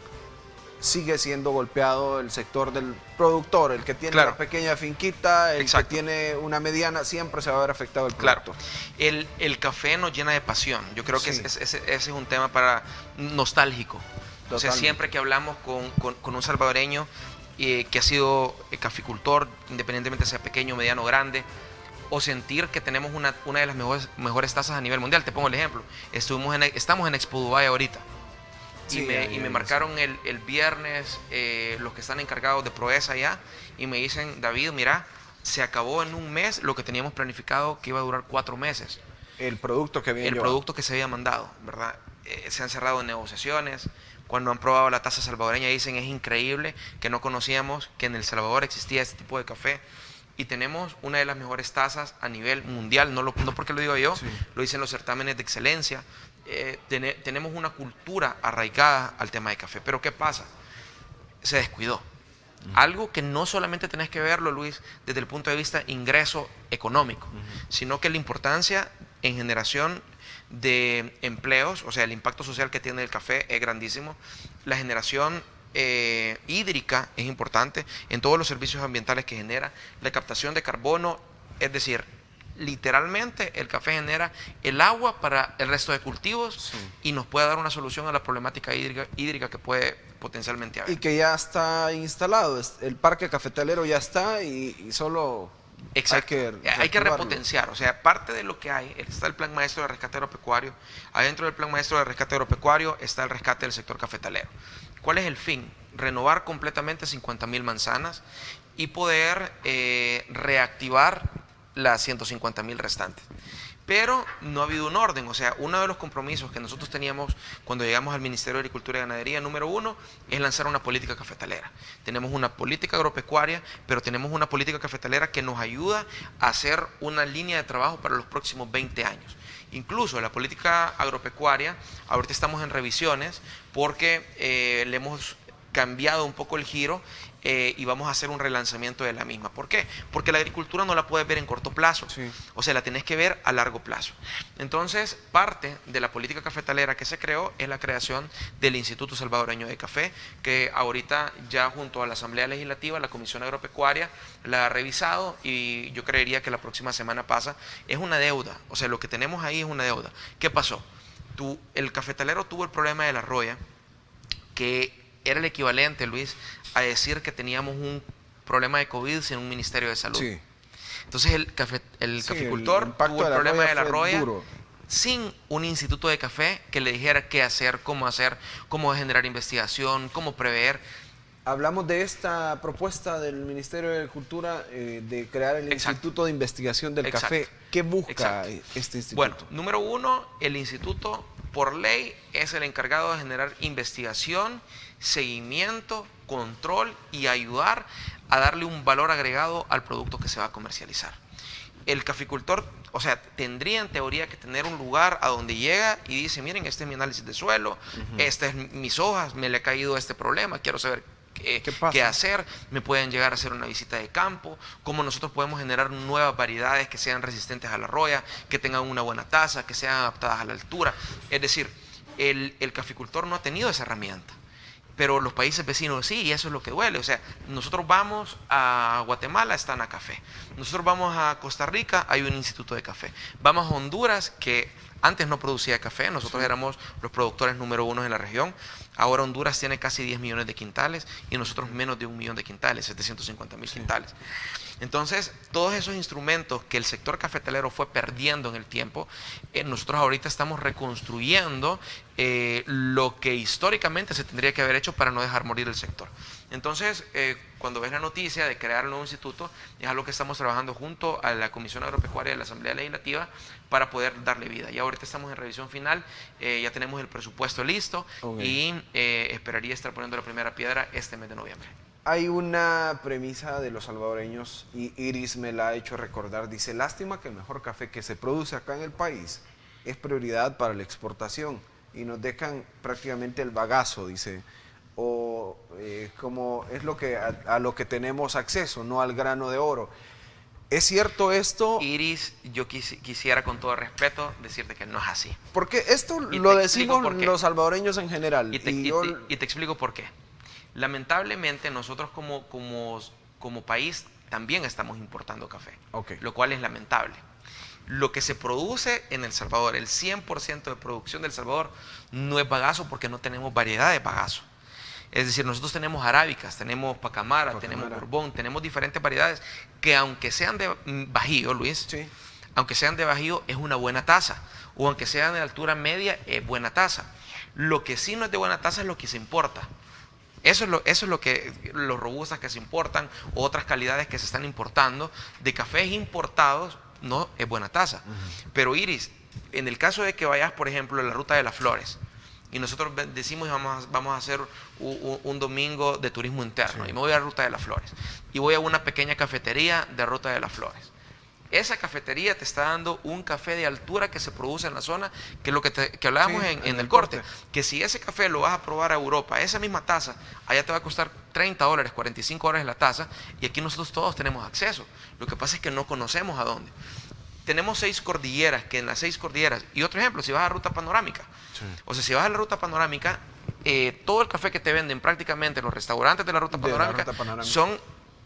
sigue siendo golpeado el sector del productor, el que tiene Claro. una pequeña finquita, el Exacto. que tiene una mediana, siempre se va a ver afectado el Claro, producto. el café nos llena de pasión. Yo creo que Sí. ese es un tema para nostálgico. O sea, Totalmente. siempre que hablamos con un salvadoreño que ha sido caficultor, independientemente sea pequeño, mediano, grande, o sentir que tenemos una de las mejores tasas a nivel mundial. Te pongo el ejemplo. Estamos en Expo Dubai ahorita. Sí, y me marcaron el viernes los que están encargados de Proeza allá y me dicen, David, mira, se acabó en un mes lo que teníamos planificado que iba a durar 4 meses. El producto que viene. El producto que se había mandado, ¿verdad? Se han cerrado negociaciones. Cuando han probado la taza salvadoreña dicen, es increíble que no conocíamos que en El Salvador existía este tipo de café. Y tenemos una de las mejores tasas a nivel mundial, no porque lo digo yo, Sí. lo dicen los certámenes de excelencia. Tenemos una cultura arraigada al tema de café. Pero ¿qué pasa? Se descuidó. Algo que no solamente tenés que verlo, Luis, desde el punto de vista ingreso económico, sino que la importancia en generación de empleos, o sea, el impacto social que tiene el café es grandísimo. La generación hídrica es importante en todos los servicios ambientales que genera. La captación de carbono, es decir, literalmente el café genera el agua para el resto de cultivos y nos puede dar una solución a la problemática hídrica que puede potencialmente haber. Y que ya está instalado, el parque cafetalero ya está y solo... Exacto. Hay que repotenciar, o sea, parte de lo que hay, está el Plan Maestro de Rescate Agropecuario, adentro del Plan Maestro de Rescate Agropecuario está el rescate del sector cafetalero. ¿Cuál es el fin? Renovar completamente 50.000 manzanas y poder reactivar las 150.000 restantes. Pero no ha habido un orden, o sea, uno de los compromisos que nosotros teníamos cuando llegamos al Ministerio de Agricultura y Ganadería, número 1, es lanzar una política cafetalera. Tenemos una política agropecuaria, pero tenemos una política cafetalera que nos ayuda a hacer una línea de trabajo para los próximos 20 años. Incluso la política agropecuaria, ahorita estamos en revisiones porque le hemos cambiado un poco el giro y vamos a hacer un relanzamiento de la misma. ¿Por qué? Porque la agricultura no la puedes ver en corto plazo, o sea, la tenés que ver a largo plazo. Entonces, parte de la política cafetalera que se creó es la creación del Instituto Salvadoreño de Café, que ahorita ya junto a la Asamblea Legislativa, la Comisión Agropecuaria la ha revisado y yo creería que la próxima semana pasa. Es una deuda, o sea, lo que tenemos ahí es una deuda. ¿Qué pasó? El cafetalero tuvo el problema de la roya, que era el equivalente, Luis, a decir que teníamos un problema de COVID sin un Ministerio de Salud. Sí. Entonces el caficultor tuvo el problema de la roya sin un instituto de café que le dijera qué hacer, cómo generar investigación, cómo prever. Hablamos de esta propuesta del Ministerio de Agricultura de crear el Instituto de Investigación del Café. ¿Qué busca este instituto? Bueno, número 1, el instituto por ley es el encargado de generar investigación, seguimiento, control y ayudar a darle un valor agregado al producto que se va a comercializar. El caficultor, o sea, tendría en teoría que tener un lugar a donde llega y dice, miren, este es mi análisis de suelo, estas es mis hojas, me le ha caído este problema, quiero saber qué hacer, me pueden llegar a hacer una visita de campo, cómo nosotros podemos generar nuevas variedades que sean resistentes a la roya, que tengan una buena tasa, que sean adaptadas a la altura. Es decir, el caficultor no ha tenido esa herramienta, pero los países vecinos sí, y eso es lo que duele. O sea, nosotros vamos a Guatemala, están a café. Nosotros vamos a Costa Rica, hay un instituto de café. Vamos a Honduras, que antes no producía café, nosotros éramos los productores número 1 en la región. Ahora Honduras tiene casi 10 millones de quintales y nosotros menos de 1 millón de quintales, 750.000 quintales. Entonces, todos esos instrumentos que el sector cafetalero fue perdiendo en el tiempo, nosotros ahorita estamos reconstruyendo lo que históricamente se tendría que haber hecho para no dejar morir el sector. Entonces, cuando ves la noticia de crear un nuevo instituto, es algo que estamos trabajando junto a la Comisión Agropecuaria de la Asamblea Legislativa para poder darle vida. Y ahorita estamos en revisión final, ya tenemos el presupuesto listo y esperaría estar poniendo la primera piedra este mes de noviembre. Hay una premisa de los salvadoreños, y Iris me la ha hecho recordar, dice, lástima que el mejor café que se produce acá en el país es prioridad para la exportación y nos dejan prácticamente el bagazo, dice, o como es lo que a lo que tenemos acceso, no al grano de oro. ¿Es cierto esto? Iris, yo quisiera con todo respeto decirte que no es así. Porque esto lo decimos los salvadoreños en general. Y te explico por qué. Lamentablemente nosotros como país también estamos importando café, lo cual es lamentable. Lo que se produce en El Salvador, el 100% de producción de El Salvador no es bagazo porque no tenemos variedad de bagazo. Es decir, nosotros tenemos arábicas, tenemos pacamara, tenemos borbón, tenemos diferentes variedades que aunque sean de Bajío, Luis, aunque sean de Bajío es una buena tasa, o aunque sean de altura media es buena tasa. Lo que sí no es de buena tasa es lo que se importa. Eso es lo que los robustas que se importan, o otras calidades que se están importando, de cafés importados, no es buena tasa. Pero Iris, en el caso de que vayas, por ejemplo, a la Ruta de las Flores, y nosotros decimos vamos a hacer un domingo de turismo interno, y me voy a la Ruta de las Flores, y voy a una pequeña cafetería de Ruta de las Flores. Esa cafetería te está dando un café de altura que se produce en la zona, que es lo que hablábamos en el corte, que si ese café lo vas a probar a Europa, esa misma taza, allá te va a costar $30, $45 la taza, y aquí nosotros todos tenemos acceso. Lo que pasa es que no conocemos a dónde. Tenemos 6 cordilleras, que en las 6 cordilleras, y otro ejemplo, si vas a Ruta Panorámica, o sea, si vas a la Ruta Panorámica, todo el café que te venden prácticamente los restaurantes de la Ruta Panorámica son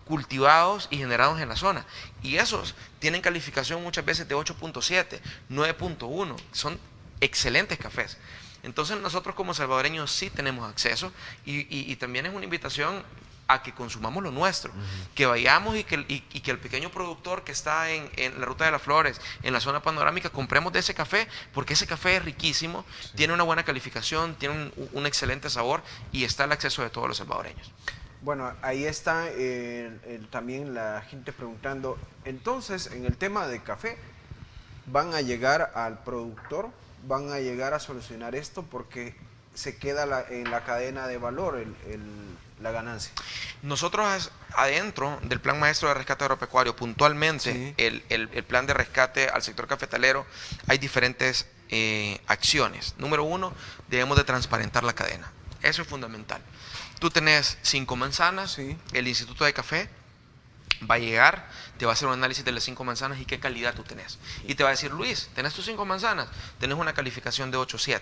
cultivados y generados en la zona. Y esos tienen calificación muchas veces de 8.7, 9.1. Son excelentes cafés. Entonces nosotros como salvadoreños sí tenemos acceso y también es una invitación a que consumamos lo nuestro, que vayamos y que el pequeño productor que está en la Ruta de las Flores, en la zona panorámica, compremos de ese café, porque ese café es riquísimo, tiene una buena calificación, tiene un excelente sabor y está al acceso de todos los salvadoreños. Bueno, ahí está también la gente preguntando, entonces en el tema de café, ¿van a llegar al productor? ¿Van a llegar a solucionar esto? Porque se queda en la cadena de valor la ganancia. Nosotros adentro del Plan Maestro de Rescate Agropecuario, puntualmente, el plan de rescate al sector cafetalero, hay diferentes acciones. Número 1, debemos de transparentar la cadena. Eso es fundamental. Tú tenés 5 manzanas, el Instituto de Café va a llegar, te va a hacer un análisis de las 5 manzanas y qué calidad tú tenés. Y te va a decir, Luis, tenés tus 5 manzanas, tenés una calificación de 8.7.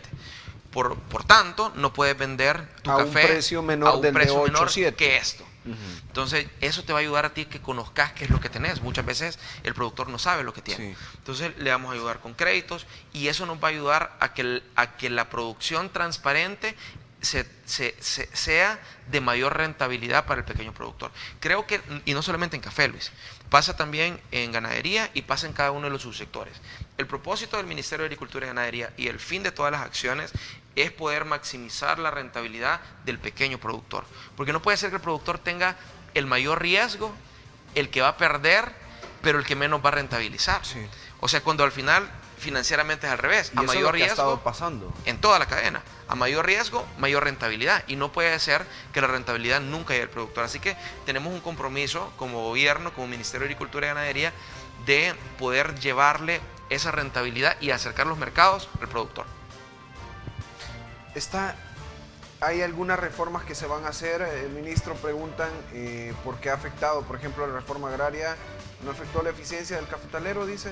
Por tanto, no puedes vender tu café a un precio menor del de 8.7 que esto. Entonces, eso te va a ayudar a ti que conozcas qué es lo que tenés. Muchas veces el productor no sabe lo que tiene. Entonces, le vamos a ayudar con créditos y eso nos va a ayudar a que la producción transparente sea de mayor rentabilidad para el pequeño productor. Creo que, y no solamente en café, Luis, pasa también en ganadería y pasa en cada uno de los subsectores. El propósito del Ministerio de Agricultura y Ganadería y el fin de todas las acciones es poder maximizar la rentabilidad del pequeño productor. Porque no puede ser que el productor tenga el mayor riesgo, el que va a perder, pero el que menos va a rentabilizar. O sea, cuando al final financieramente es al revés. Y a mayor riesgo ha estado pasando en toda la cadena. A mayor riesgo, mayor rentabilidad. Y no puede ser que la rentabilidad nunca llegue al productor. Así que tenemos un compromiso como gobierno, como Ministerio de Agricultura y Ganadería, de poder llevarle esa rentabilidad y acercar los mercados al productor. ¿Hay algunas reformas que se van a hacer? Ministro, preguntan por qué ha afectado, por ejemplo, la reforma agraria. ¿No afectó la eficiencia del cafetalero, dice?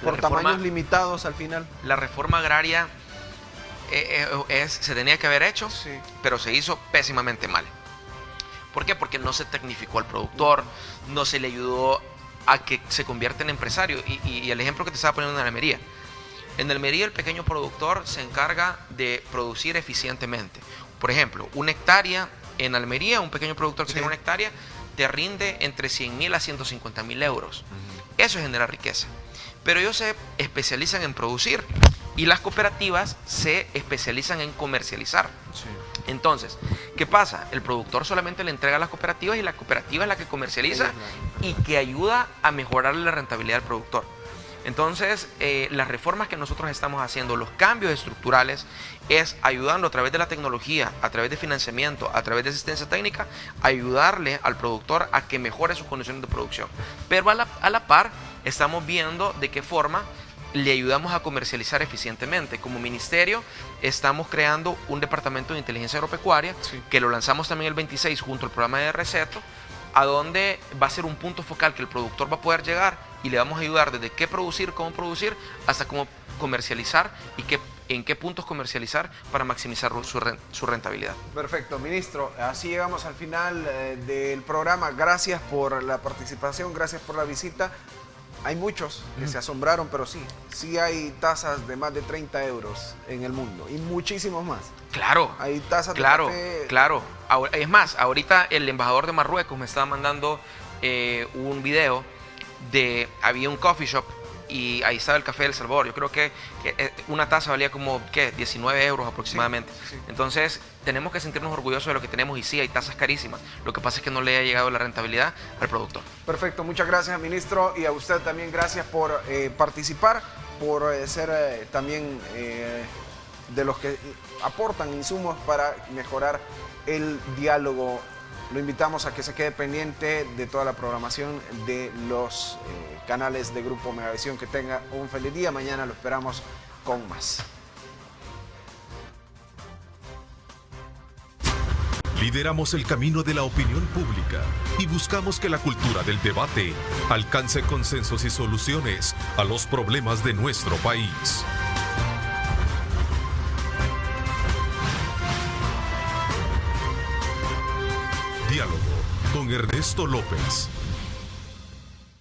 Por tamaños limitados al final. La reforma agraria se tenía que haber hecho, pero se hizo pésimamente mal. ¿Por qué? Porque no se tecnificó al productor, no se le ayudó a que se convierta en empresario. Y el ejemplo que te estaba poniendo en Almería. En Almería el pequeño productor se encarga de producir eficientemente. Por ejemplo, una hectárea en Almería, un pequeño productor que tiene una hectárea, te rinde entre 100.000 a 150.000 euros. Eso es generar riqueza. Pero ellos se especializan en producir y las cooperativas se especializan en comercializar. Entonces, ¿qué pasa? El productor solamente le entrega a las cooperativas y la cooperativa es la que comercializa y que ayuda a mejorar la rentabilidad del productor. Entonces, las reformas que nosotros estamos haciendo, los cambios estructurales, es ayudando a través de la tecnología, a través de financiamiento, a través de asistencia técnica, ayudarle al productor a que mejore sus condiciones de producción. Pero a la par, estamos viendo de qué forma le ayudamos a comercializar eficientemente. Como ministerio, estamos creando un departamento de inteligencia agropecuaria, que lo lanzamos también el 26 junto al programa de Receto, a donde va a ser un punto focal que el productor va a poder llegar y le vamos a ayudar desde qué producir, cómo producir, hasta cómo comercializar y en qué puntos comercializar para maximizar su rentabilidad. Perfecto, ministro. Así llegamos al final del programa. Gracias por la participación, gracias por la visita. Hay muchos que se asombraron, pero sí hay tasas de más de 30 euros en el mundo y muchísimos más. Claro. Hay tasas de café. Claro. Es más, ahorita el embajador de Marruecos me estaba mandando un video había un coffee shop y ahí estaba el café de El Salvador. Yo creo que una taza valía como, 19 euros aproximadamente. Entonces, tenemos que sentirnos orgullosos de lo que tenemos y sí, hay tasas carísimas. Lo que pasa es que no le ha llegado la rentabilidad al productor. Perfecto, muchas gracias, ministro, y a usted también gracias por participar, por ser también de los que aportan insumos para mejorar el diálogo. Lo invitamos a que se quede pendiente de toda la programación de los canales de Grupo Megavisión. Que tenga un feliz día. Mañana lo esperamos con más. Lideramos el camino de la opinión pública y buscamos que la cultura del debate alcance consensos y soluciones a los problemas de nuestro país. Diálogo con Ernesto López.